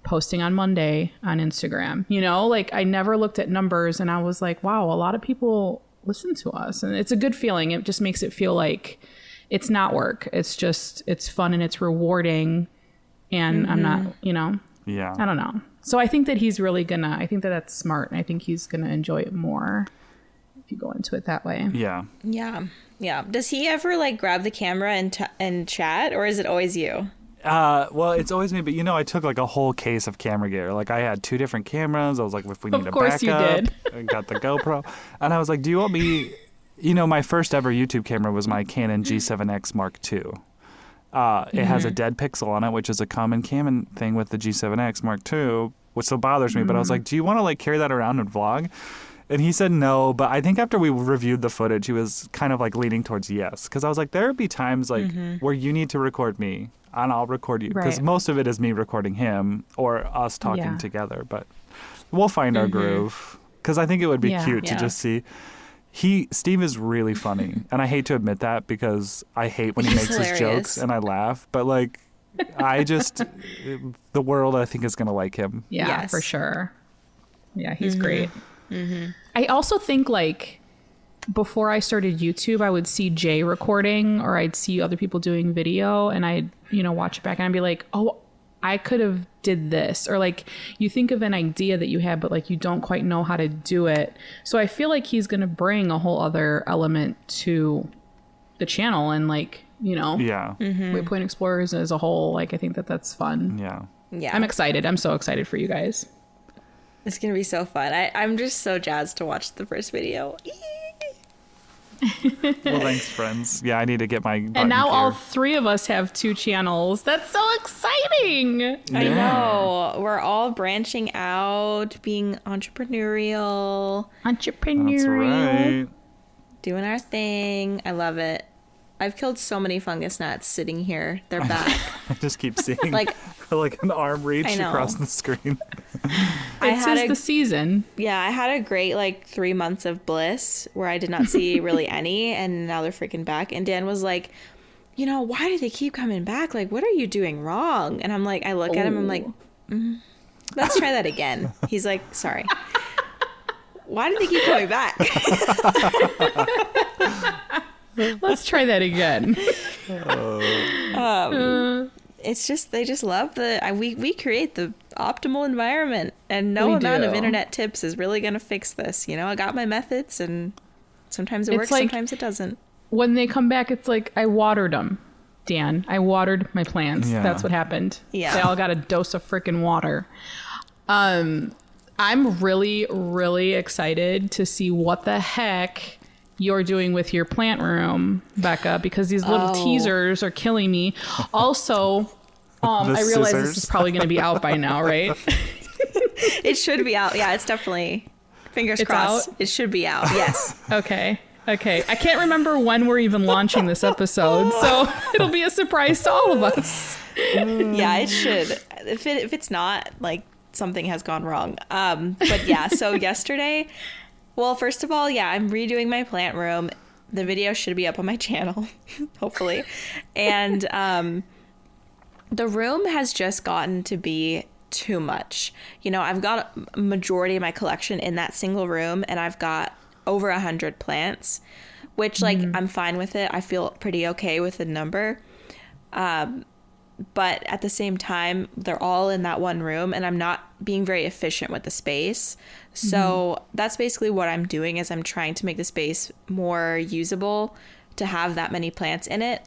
posting on Monday on Instagram, you know, like I never looked at numbers and I was like, wow, a lot of people listen to us. And it's a good feeling. It just makes it feel like it's not work. It's just, it's fun and it's rewarding. And I'm not, you know, I don't know. So I think that he's really I think that that's smart. And I think he's going to enjoy it more if you go into it that way. Yeah. Yeah. Yeah. Does he ever like grab the camera and chat, or is it always you? Well, it's always me, but you know, I took like a whole case of camera gear. Like I had 2 different cameras. I was like, if we need a backup, course you did. I got the GoPro, and I was like, do you want me? You know, my first ever YouTube camera was my Canon G7X Mark II. It has a dead pixel on it, which is a common Canon thing with the G7X Mark II, which still bothers me. But I was like, do you want to like carry that around and vlog? And he said no, but I think after we reviewed the footage, he was kind of like leaning towards yes. Because I was like, there would be times like where you need to record me and I'll record you. Because most of it is me recording him or us talking together. But we'll find our groove. Because I think it would be cute to just see. Steve is really funny. And I hate to admit that because I hate when he makes his jokes and I laugh. But like, the world I think is going to like him. Yeah, for sure. Yeah, he's great. I also think like before I started YouTube, I would see Jay recording or I'd see other people doing video and I'd, you know, watch it back and I'd be like, oh, I could have did this. Or like you think of an idea that you had, but like you don't quite know how to do it. So I feel like he's going to bring a whole other element to the channel and like, you know, Waypoint Explorers as a whole. Like, I think that that's fun. Yeah. I'm excited. I'm so excited for you guys. It's going to be so fun. I'm just so jazzed to watch the first video. Well, thanks, friends. Yeah, I need to get my button And now gear. all 3 of us have 2 channels. That's so exciting. I know. We're all branching out, being entrepreneurial. That's right. Doing our thing. I love it. I've killed so many fungus gnats sitting here. They're back. I just keep seeing like an arm reach across the screen. It's the season. Yeah, I had a great like 3 months of bliss where I did not see really any, and now they're freaking back. And Dan was like, you know, why do they keep coming back? Like, what are you doing wrong? And I'm like, I look at him, I'm like, let's try that again. He's like, sorry. Why do they keep coming back? Let's try that again. It's just, they just love we create the optimal environment, and no amount of internet tips is really going to fix this. You know, I got my methods, and sometimes it works, like, sometimes it doesn't. When they come back, it's like, I watered them, Dan. I watered my plants. Yeah. That's what happened. Yeah. They all got a dose of freaking water. I'm really, really excited to see what the heck you're doing with your plant room, Becca, because these little teasers are killing me. Also, I realize scissors. this is probably going to be out by now, right? It should be out. Yeah, it's definitely, fingers It's crossed. out? It should be out. Yes. Okay. I can't remember when we're even launching this episode, so it'll be a surprise to all of us. Yeah, it should. If it's not, like, something has gone wrong. But yeah, so yesterday, well, first of all, yeah, I'm redoing my plant room. The video should be up on my channel, hopefully. And the room has just gotten to be too much. You know, I've got a majority of my collection in that single room, and I've got over 100 plants, which, like, I'm fine with it. I feel pretty okay with the number. But at the same time, they're all in that one room, and I'm not being very efficient with the space. So that's basically what I'm doing, is I'm trying to make the space more usable to have that many plants in it,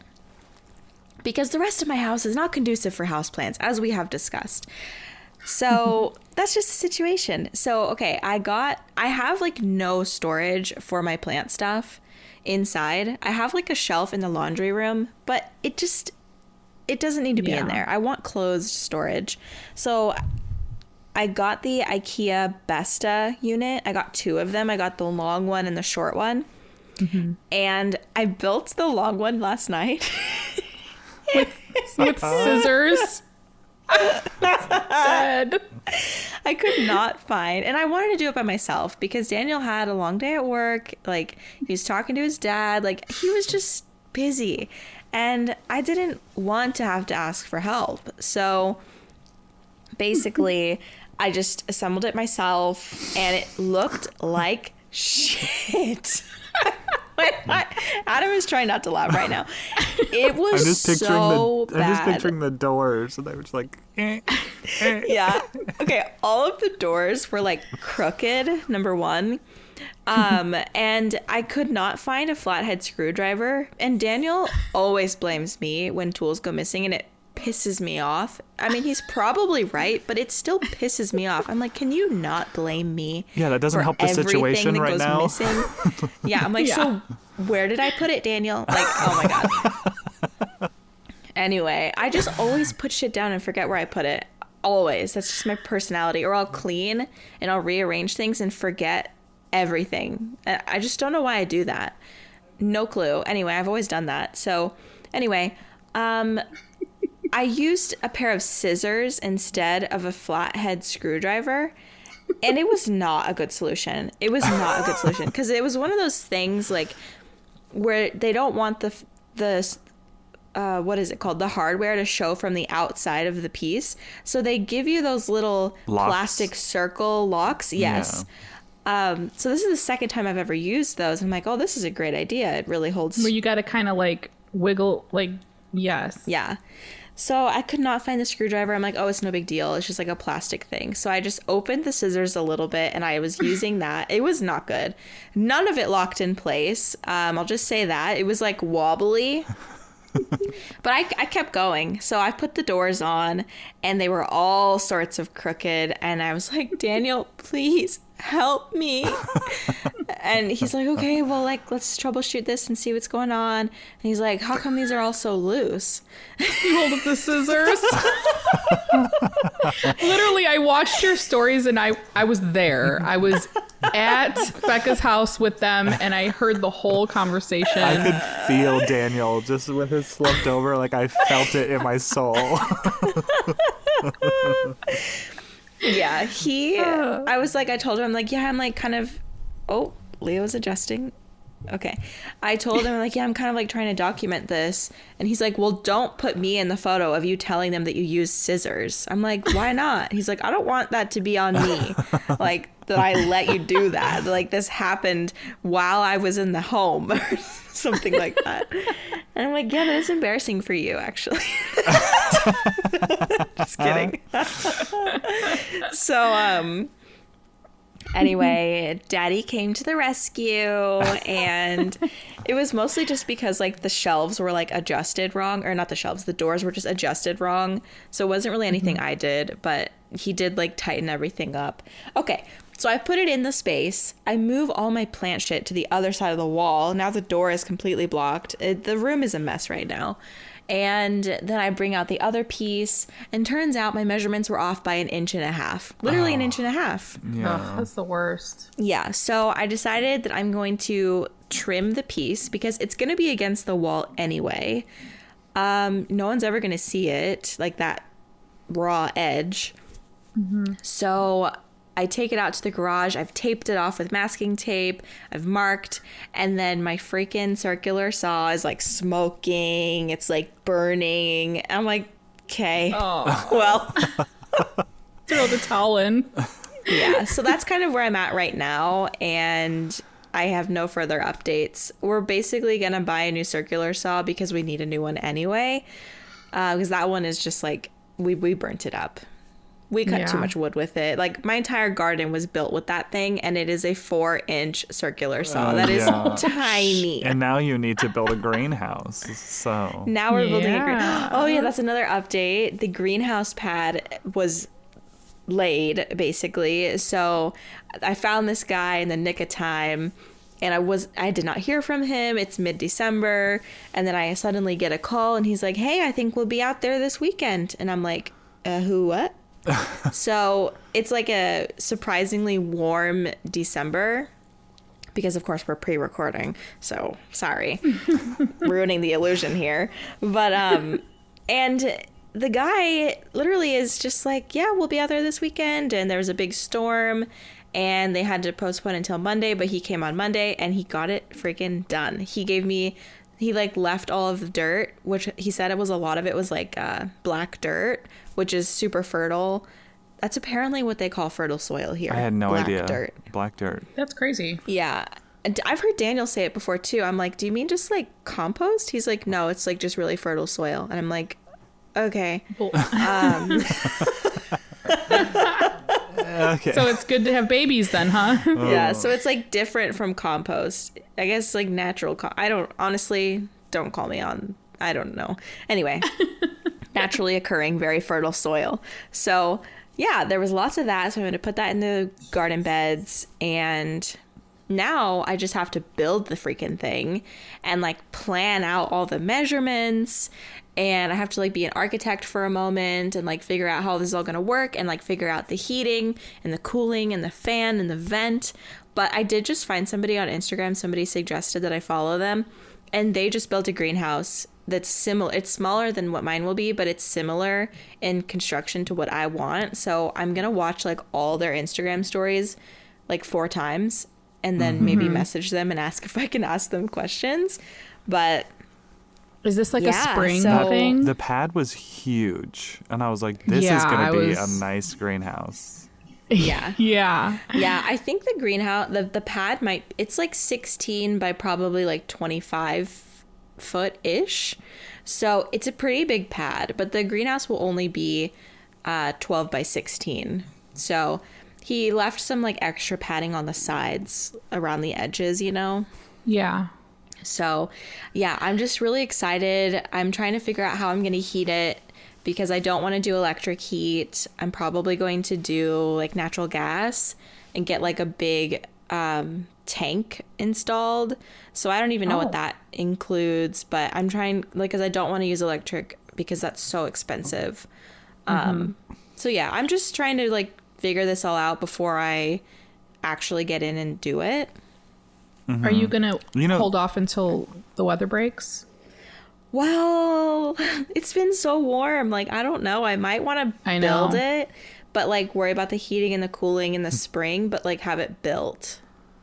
because the rest of my house is not conducive for houseplants, as we have discussed. So that's just the situation. So, okay, I have like no storage for my plant stuff inside. I have like a shelf in the laundry room, but it doesn't need to be in there. I want closed storage. So I got the IKEA Besta unit. I got 2 of them. I got the long one and the short one. And I built the long one last night. With scissors. Dead. I could not find, and I wanted to do it by myself because Daniel had a long day at work. Like, he was talking to his dad. Like, he was just busy, and I didn't want to have to ask for help. So basically, I just assembled it myself, and it looked like shit. Adam is trying not to laugh right now. It was so bad. I'm just picturing the doors, and they were just like, Yeah. Okay. All of the doors were like crooked, number one. And I could not find a flathead screwdriver. And Daniel always blames me when tools go missing, and it pisses me off. I mean, he's probably right, but it still pisses me off. I'm like, can you not blame me? Yeah, that doesn't help the situation that right goes now. Missing? Yeah, I'm like, so where did I put it, Daniel? Like, oh my God. Anyway, I just always put shit down and forget where I put it. Always. That's just my personality. Or I'll clean and I'll rearrange things and forget everything. I just don't know why I do that. No clue. Anyway, I've always done that. So anyway, I used a pair of scissors instead of a flathead screwdriver, and it was not a good solution. It was not a good solution because it was one of those things like where they don't want the what is it called? The hardware to show from the outside of the piece. So they give you those little plastic circle locks. Yes. Yeah. So this is the second time I've ever used those. I'm like, oh, this is a great idea. It really holds. Where you got to kind of like wiggle, like, yes. Yeah. So I could not find the screwdriver. I'm like, oh, it's no big deal. It's just like a plastic thing. So I just opened the scissors a little bit, and I was using that. It was not good. None of it locked in place. I'll just say that. It was like wobbly. But I kept going. So I put the doors on, and they were all sorts of crooked. And I was like, Daniel, please help me. And he's like, okay, well, like, let's troubleshoot this and see what's going on. And he's like, how come these are all so loose? You hold up the scissors. Literally, I watched your stories, and I was there. I was at Becca's house with them, and I heard the whole conversation. I could feel Daniel just with his slumped over, like I felt it in my soul. Yeah, I was like, I told him, I'm like, yeah, I'm like kind of, oh, Leo's adjusting. Okay. I told him, like, yeah, I'm kind of like trying to document this. And he's like, well, don't put me in the photo of you telling them that you use scissors. I'm like, why not? He's like, I don't want that to be on me. Like, that I let you do that. Like, this happened while I was in the home or something like that. And I'm like, yeah, that's embarrassing for you, actually. Just kidding. So, anyway, Daddy came to the rescue, and it was mostly just because like the shelves were like adjusted wrong, or not the shelves, the doors were just adjusted wrong. So it wasn't really anything I did, but he did like tighten everything up. Okay. So I put it in the space. I move all my plant shit to the other side of the wall. Now the door is completely blocked. The room is a mess right now. And then I bring out the other piece, and turns out my measurements were off by 1.5 inches. Literally 1.5 inches. Yeah. Ugh, that's the worst. Yeah, so I decided that I'm going to trim the piece because it's going to be against the wall anyway. No one's ever going to see it, like that raw edge. So I take it out to the garage. I've taped it off with masking tape. I've marked. And then my freaking circular saw is like smoking. It's like burning. I'm like, okay. Oh. Well. Throw the towel in. Yeah. So that's kind of where I'm at right now. And I have no further updates. We're basically going to buy a new circular saw because we need a new one anyway. Because that one is just like, we burnt it up. We cut too much wood with it. Like, my entire garden was built with that thing, and it is a 4-inch circular saw. That is tiny. And now you need to build a greenhouse. So Now we're building a greenhouse. Oh, yeah, that's another update. The greenhouse pad was laid, basically. So I found this guy in the nick of time, and I did not hear from him. It's mid-December, and then I suddenly get a call, and he's like, hey, I think we'll be out there this weekend. And I'm like, who, what? So it's like a surprisingly warm December because, of course, we're pre-recording. So sorry, ruining the illusion here. But and the guy literally is just like, yeah, we'll be out there this weekend. And there was a big storm and they had to postpone until Monday. But he came on Monday and he got it freaking done. He like left all of the dirt, which he said it was a lot of it was like black dirt, which is super fertile. That's apparently what they call fertile soil here. I had no idea. Dirt. Black dirt. That's crazy. Yeah. And I've heard Daniel say it before too. I'm like, do you mean just like compost? He's like, no, it's like just really fertile soil. And I'm like, okay. Okay. So it's good to have babies then, huh? Yeah. So it's like different from compost. I guess like natural. Don't call me on. I don't know. Anyway, naturally occurring, very fertile soil. So yeah, there was lots of that. So I'm going to put that in the garden beds. And now I just have to build the freaking thing and like plan out all the measurements. And I have to like be an architect for a moment and like figure out how this is all going to work and like figure out the heating and the cooling and the fan and the vent. But I did just find somebody on Instagram. Somebody suggested that I follow them, and they just built a greenhouse that's similar. It's smaller than what mine will be, but it's similar in construction to what I want. So I'm going to watch like all their Instagram stories like 4 times and then maybe message them and ask if I can ask them questions. But is this like a spring so thing? The pad was huge, and I was like, this is going to be a nice greenhouse. Yeah. Yeah. Yeah, I think the greenhouse, the pad it's like 16 by probably like 25 foot-ish. So it's a pretty big pad, but the greenhouse will only be 12 by 16. So he left some like extra padding on the sides around the edges, you know? Yeah. So yeah, I'm just really excited. I'm trying to figure out how I'm going to heat it because I don't want to do electric heat. I'm probably going to do like natural gas and get like a big tank installed. So I don't even know what that includes, but I'm trying like, cause I don't want to use electric because that's so expensive. So yeah, I'm just trying to like figure this all out before I actually get in and do it. Are you going to hold off until the weather breaks? Well, it's been so warm. Like, I don't know. I might want to build it, but like worry about the heating and the cooling in the spring, but like have it built,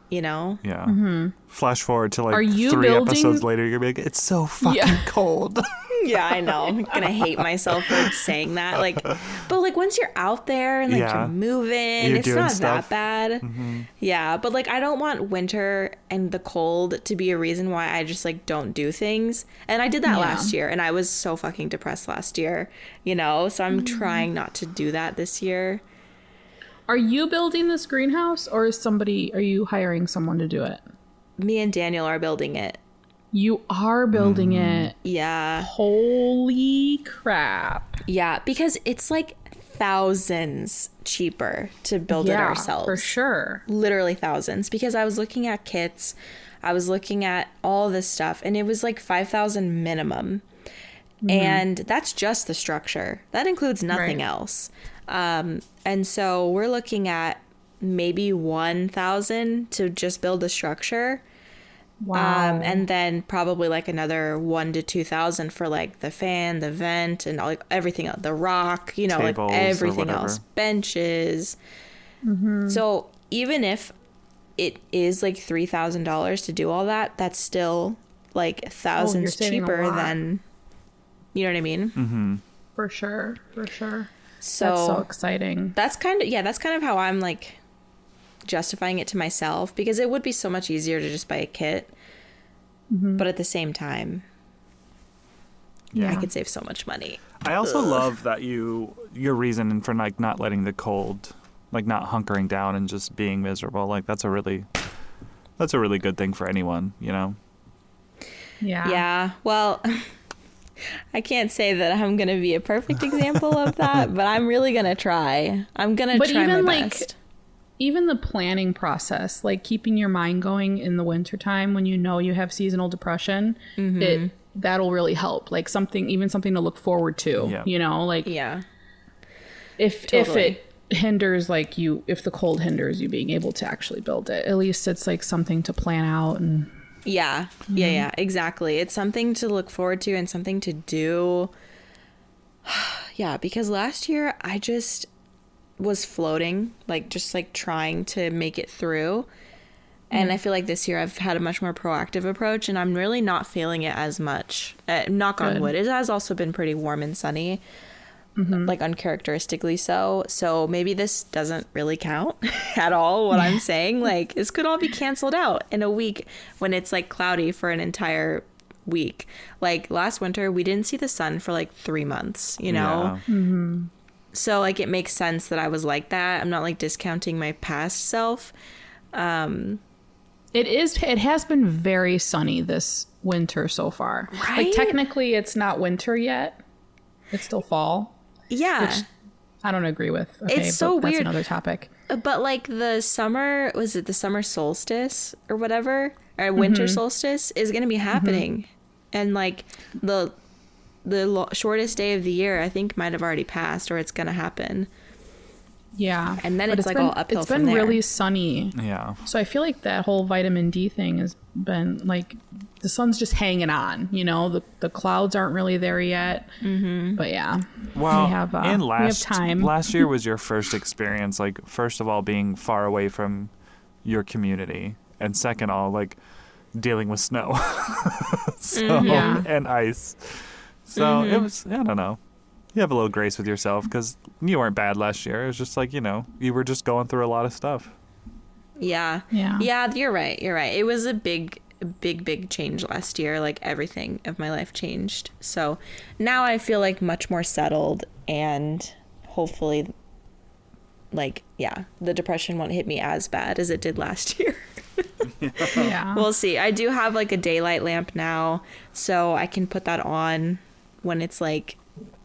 you know? Yeah. Flash forward to like Are you 3 building- episodes later, you're gonna be like, it's so fucking cold. Yeah, I know. I'm gonna hate myself for saying that. Like, but like once you're out there and like you're moving, You're it's doing not stuff. that bad. Yeah, but like I don't want winter and the cold to be a reason why I just like don't do things. And I did that last year, and I was so fucking depressed last year, you know. So I'm trying not to do that this year. Are you building this greenhouse, or are you hiring someone to do it? Me and Daniel are building it. You are building it. Yeah. Holy crap. Yeah, because it's like thousands cheaper to build it ourselves. For sure. Literally thousands. Because I was looking at kits, I was looking at all this stuff, and it was like $5,000 minimum. And that's just the structure. That includes nothing else. And so we're looking at maybe 1,000 to just build the structure. Wow. And then probably like another 1,000 to 2,000 for like the fan, the vent, and all, like everything else, the rock, you know, Tables like or everything whatever. else, benches. So even if it is like $3,000 to do all that, that's still like thousands saving a cheaper lot. than, you know what I mean? For sure. So That's so exciting. that's kind of how I'm like justifying it to myself, because it would be so much easier to just buy a kit. But at the same time, I could save so much money. I also love that your reason for like not letting the cold, like not hunkering down and just being miserable. Like that's a really good thing for anyone, you know? Yeah. Well, I can't say that I'm going to be a perfect example of that, but I'm really going to try. I'm going to try my best. Even the planning process, like keeping your mind going in the wintertime when you know you have seasonal depression, that'll really help. Like something to look forward to, you know, like if it hinders like you, if the cold hinders you being able to actually build it, at least it's like something to plan out. And Yeah, exactly. It's something to look forward to and something to do. Yeah, because last year I just was floating, like just like trying to make it through. And I feel like this year I've had a much more proactive approach, and I'm really not feeling it as much. Knock on wood. It has also been pretty warm and sunny, like uncharacteristically so. So maybe this doesn't really count at all, what I'm saying. Like this could all be canceled out in a week when it's like cloudy for an entire week. Like last winter, we didn't see the sun for like 3 months, you know? Yeah. So like it makes sense that I was like that. I'm not like discounting my past self. it has been very sunny this winter so far. Right? Like technically it's not winter yet. It's still fall. Yeah. Which I don't agree with. Okay, It's so but that's weird. another topic. But like the summer, was it the summer solstice or whatever? Or winter solstice is going to be happening. And like the shortest day of the year, I think might have already passed, or it's going to happen. Yeah. And then But it's like all uphill It's from been there. really sunny. Yeah. So I feel like that whole vitamin D thing has been like the sun's just hanging on, you know, the clouds aren't really there yet. But yeah, Well, we have time. Last year was your first experience, like first of all being far away from your community, and second all like dealing with snow, Yeah. and ice. So it was, I don't know. You have a little grace with yourself because you weren't bad last year. It was just like, you know, you were just going through a lot of stuff. Yeah. Yeah, you're right. It was a big change last year. Like everything of my life changed. So now I feel like much more settled, and hopefully like, yeah, the depression won't hit me as bad as it did last year. Yeah. We'll see. I do have like a daylight lamp now, so I can put that on when it's like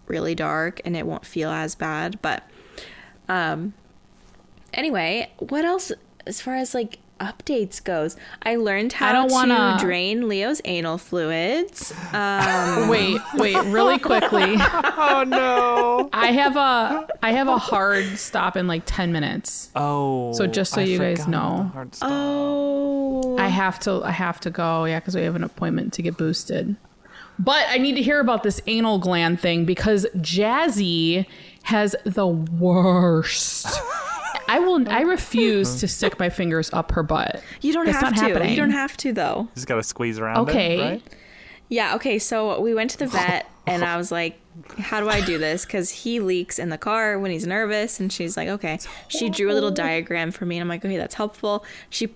really dark and it won't feel as bad. But anyway, what else as far as like updates goes? I learned how to drain Leo's anal fluids. Wait, really quickly. Oh no! I have a hard stop in like 10 minutes. Oh, So just so I you guys forgot about the know. hard stop. Oh, I have to go, yeah, because we have an appointment to get boosted. But I need to hear about this anal gland thing because Jazzy has the worst. I refuse to stick my fingers up her butt. you don't That's have not to. happening. You don't have to though. You just gotta squeeze around Okay. it, right? Yeah, okay, so we went to the vet, and I was like, how do I do this? Because he leaks in the car when he's nervous, and she's like, okay. She drew a little diagram for me, and I'm like, okay, that's helpful. She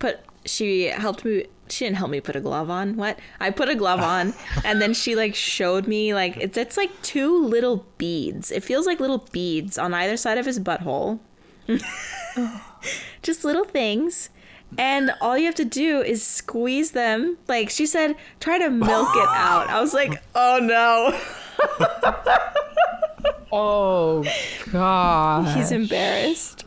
helped me. She didn't help me put a glove on. What? I put a glove on, and then she like showed me like it's like 2 little beads. It feels like little beads on either side of his butthole. Just little things. And all you have to do is squeeze them. Like she said, try to milk it out. I was like, oh no. Oh, God. He's embarrassed.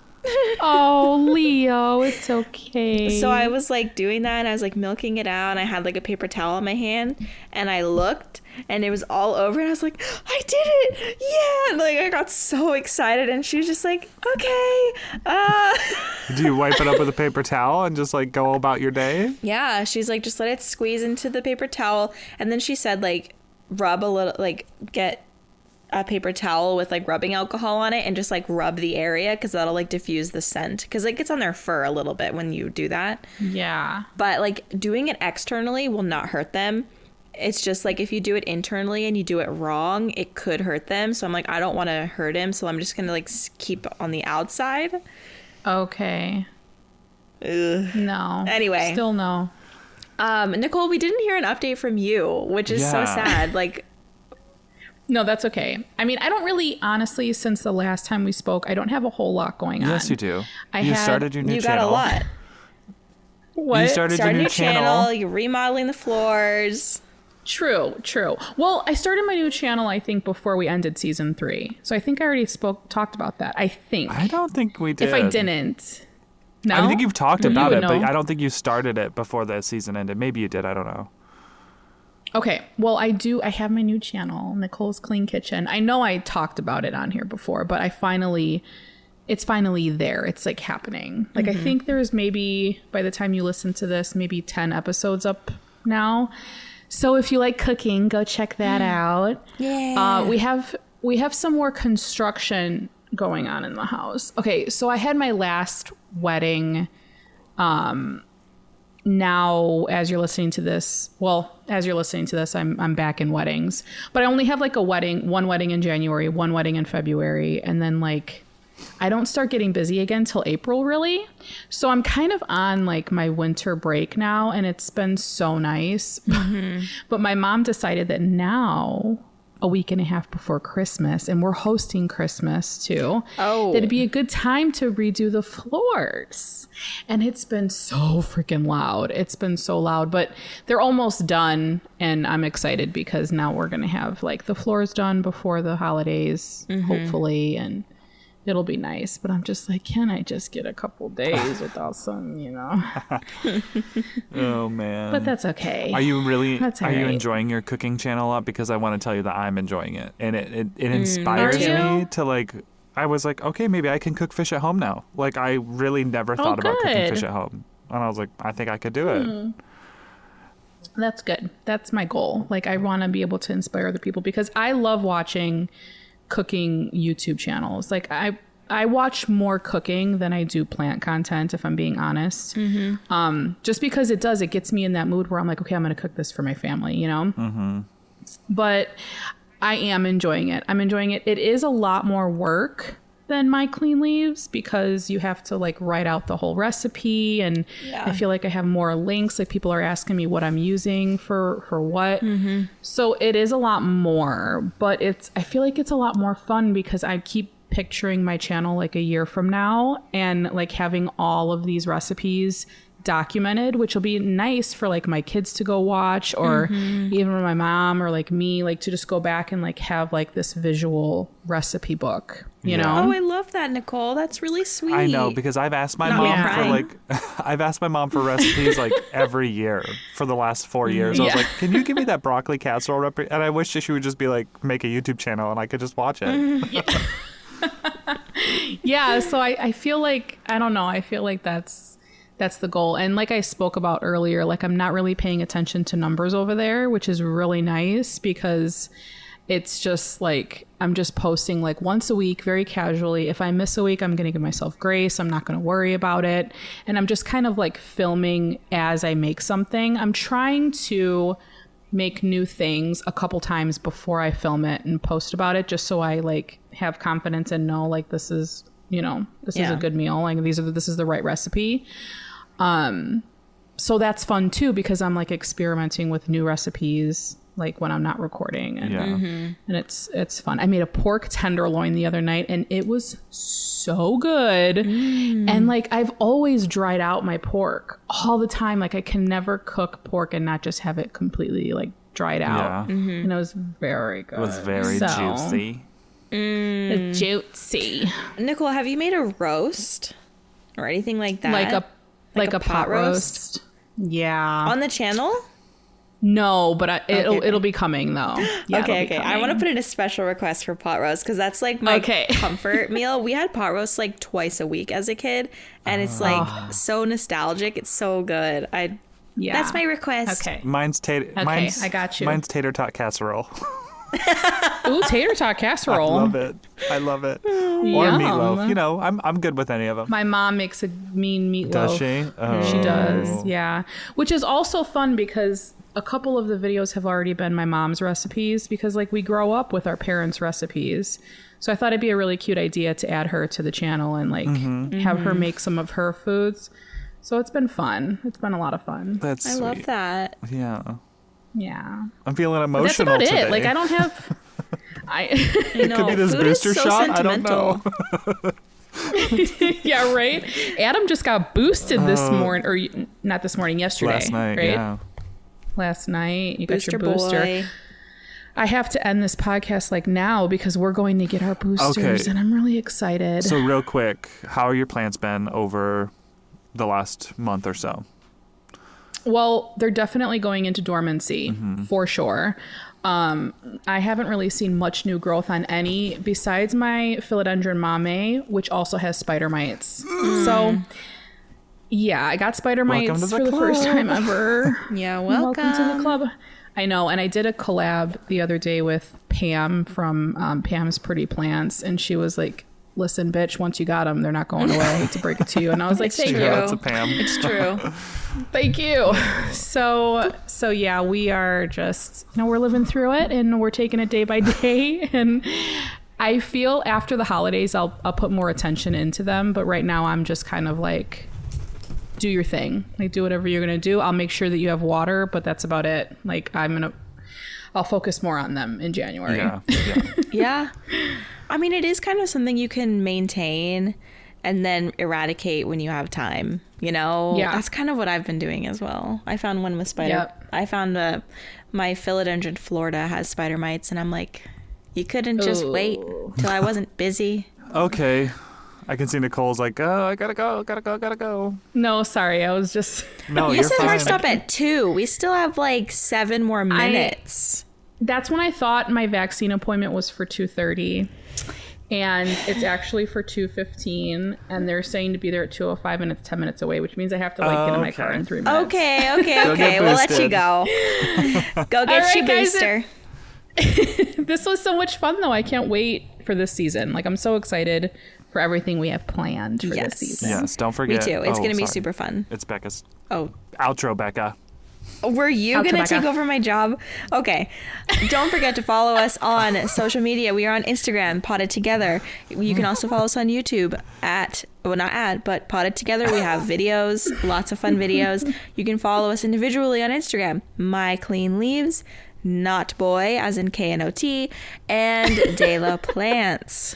Oh, Leo, it's okay. So I was like doing that and I was like milking it out and I had like a paper towel in my hand and I looked and it was all over and I was like, I did it. Yeah. And like I got so excited and she was just like, okay. Do you wipe it up with a paper towel and just like go about your day? Yeah. She's like, just let it squeeze into the paper towel. And then she said like rub a little, like get a paper towel with like rubbing alcohol on it and just like rub the area because that'll like diffuse the scent because it gets on their fur a little bit when you do that. Yeah. But like doing it externally will not hurt them. It's just like if you do it internally and you do it wrong, it could hurt them. So I'm like, I don't want to hurt him. So I'm just going to like keep on the outside. Okay. Ugh. No. Anyway. Still no. Nicole, we didn't hear an update from you, which is so sad. Like, no, that's okay. I mean, I don't really, honestly, since the last time we spoke, I don't have a whole lot going on. Yes, you do. You started your new You got channel. a lot. What? You started your new channel. You're remodeling the floors. True. Well, I started my new channel, I think, before we ended season 3. So I think I already talked about that. I think. I don't think we did. If I didn't. No? I think you've talked about it, but know. I don't think you started it before the season ended. Maybe you did. I don't know. Okay, well, I have my new channel, Nicole's Clean Kitchen. I know I talked about it on here before, but it's finally there. It's like happening. Like I think there's maybe, by the time you listen to this, maybe 10 episodes up now. So if you like cooking, go check that out. Yeah. We have some more construction going on in the house. Okay, so I had my last wedding. Now, as you're listening to this, I'm back in weddings. But I only have like one wedding in January, one wedding in February, and then like I don't start getting busy again till April, really. So I'm kind of on like my winter break now, and it's been so nice. But my mom decided that now, a week and a half before Christmas, and we're hosting Christmas too. Oh. That'd be a good time to redo the floors. And it's been so freaking loud. It's been so loud, but they're almost done. And I'm excited because now we're going to have like the floors done before the holidays, hopefully. And it'll be nice. But I'm just like, can I just get a couple days without some, Oh, man. But that's okay. Are you really? That's are you alright. enjoying your cooking channel up? Because I want to tell you that I'm enjoying it, and it inspires Are you? me to like. I was like, okay, maybe I can cook fish at home now. Like I really never thought about cooking good. fish at home, and I was like, I think I could do it. That's good. That's my goal. Like I want to be able to inspire other people because I love watching cooking YouTube channels. Like I watch more cooking than I do plant content, if I'm being honest. Just because it gets me in that mood where I'm like, okay, I'm going to cook this for my family, But I am enjoying it. I'm enjoying it. It is a lot more work than my clean leaves because you have to like write out the whole recipe, and I feel like I have more links. Like people are asking me what I'm using for what. So it is a lot more, but I feel like it's a lot more fun because I keep picturing my channel like a year from now and like having all of these recipes documented, which will be nice for like my kids to go watch or even for my mom or like me, like to just go back and like have like this visual recipe book, you know? Oh, I love that, Nicole. That's really sweet. I know, because I've asked my Not mom me for like I've asked my mom for recipes like every year for the last 4 years. I was like, can you give me that broccoli casserole recipe? And I wish that she would just be like, make a YouTube channel and I could just watch it. Yeah, so I feel like, I don't know, I feel like that's the goal. And like I spoke about earlier, like I'm not really paying attention to numbers over there, which is really nice because it's just like I'm just posting like once a week very casually. If I miss a week, I'm going to give myself grace. I'm not going to worry about it. And I'm just kind of like filming as I make something. I'm trying to make new things a couple times before I film it and post about it, just so I like have confidence and know like this is, this is a good meal. Like this is the right recipe. So that's fun too, because I'm like experimenting with new recipes, like when I'm not recording, and and it's fun. I made a pork tenderloin the other night and it was so good. And like I've always dried out my pork all the time. Like I can never cook pork and not just have it completely like dried out. And it was very good. It was very juicy. It's juicy. Nicole, have you made a roast or anything like that? Like a pot roast? Yeah. On the channel? No, but it'll be coming though. Yeah, okay. I want to put in a special request for pot roast because that's like my comfort meal. We had pot roast like twice a week as a kid, and it's like so nostalgic. It's so good. That's my request. Okay. Mine's I got you. Mine's tater tot casserole. Ooh, tater tot casserole. I love it. Or meatloaf. You know, I'm good with any of them. My mom makes a mean meatloaf. Does she? Oh. She does, yeah. Which is also fun because a couple of the videos have already been my mom's recipes because like we grow up with our parents' recipes. So I thought it'd be a really cute idea to add her to the channel and like have her make some of her foods. So it's been fun. It's been a lot of fun. That's sweet. I love that. Yeah. Yeah. I'm feeling emotional That's about today. it. Like I don't have It could be this booster shot. I don't know. Yeah, right. Adam just got boosted this morning, or not this morning, yesterday. Last night, right? yeah. Last night, you got your Booster booster. boy. I have to end this podcast like now because we're going to get our boosters, and I'm really excited. So real quick, how are your plants been over the last month or so? Well, they're definitely going into dormancy for sure. I haven't really seen much new growth on any besides my philodendron mame, which also has spider mites. So, yeah, I got spider mites for the first time ever. Yeah, welcome to the club. I know, and I did a collab the other day with Pam from Pam's Pretty Plants, and she was like, "Listen, bitch, once you got them, they're not going away. I hate to break it to you." And I was like, "Thank you." That's a Pam. It's true. Thank you. So yeah, we are just, we're living through it and we're taking it day by day. And I feel after the holidays, I'll put more attention into them. But right now I'm just kind of like, do your thing. Like do whatever you're going to do. I'll make sure that you have water, but that's about it. Like I'll focus more on them in January. Yeah. Yeah. I mean, it is kind of something you can maintain and then eradicate when you have time, you know? Yeah. That's kind of what I've been doing as well. I found one with spider. Yep. I found my philodendron Florida has spider mites, and I'm like, you couldn't just wait till I wasn't busy. Okay. I can see Nicole's like, oh, I gotta go. No, sorry. I was just... No, You you're said fine. hard stop at 2. We still have like 7 more minutes. That's when I thought my vaccine appointment was for 2:30. And it's actually for 2:15, and they're saying to be there at 2:05, and it's 10 minutes away, which means I have to get in my car in 3 minutes. Okay. get We'll let you boosted. go. Go get your guys, booster. This was so much fun, though. I can't wait for this season. Like, I'm so excited for everything we have planned for this season. Yes, don't forget. Me too. It's going to be sorry. super fun. It's Becca's Oh, outro, Becca. were you going to Becca. take over my job? Okay. Don't forget to follow us on social media. We are on Instagram, Potted Together. You can also follow us on YouTube but Potted Together. We have videos, lots of fun videos. You can follow us individually on Instagram, My Clean Leaves, Not Boy, as in KNOT, and De La Plants.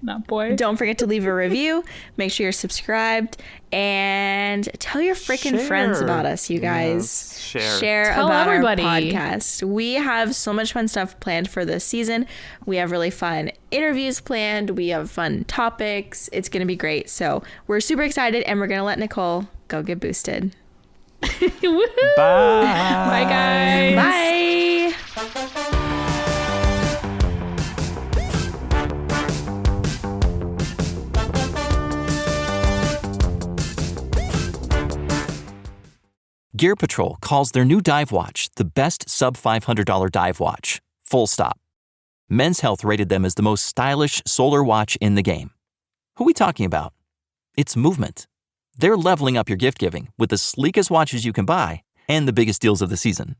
Not boy. Don't forget to leave a review. Make sure you're subscribed and tell your freaking friends about us, you guys. Yes, share. Tell about everybody. our podcast. We have so much fun stuff planned for this season. We have really fun interviews planned. We have fun topics. It's going to be great. So we're super excited, and we're going to let Nicole go get boosted. Woohoo. Bye. Bye, guys. Bye. Gear Patrol calls their new dive watch the best sub-$500 dive watch. Full stop. Men's Health rated them as the most stylish solar watch in the game. Who are we talking about? It's Movement. They're leveling up your gift giving with the sleekest watches you can buy and the biggest deals of the season.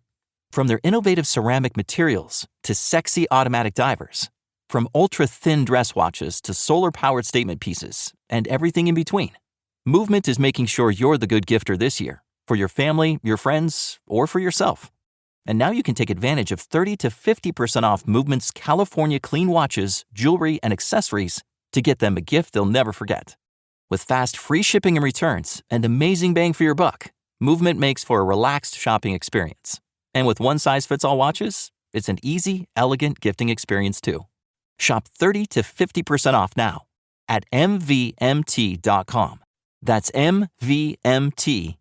From their innovative ceramic materials to sexy automatic divers, from ultra-thin dress watches to solar-powered statement pieces, and everything in between, Movement is making sure you're the good gifter this year, for your family, your friends, or for yourself. And now you can take advantage of 30 to 50% off Movement's California clean watches, jewelry, and accessories to get them a gift they'll never forget. With fast, free shipping and returns and amazing bang for your buck, Movement makes for a relaxed shopping experience. And with one-size-fits-all watches, it's an easy, elegant gifting experience too. Shop 30 to 50% off now at mvmt.com. That's mvmt.com.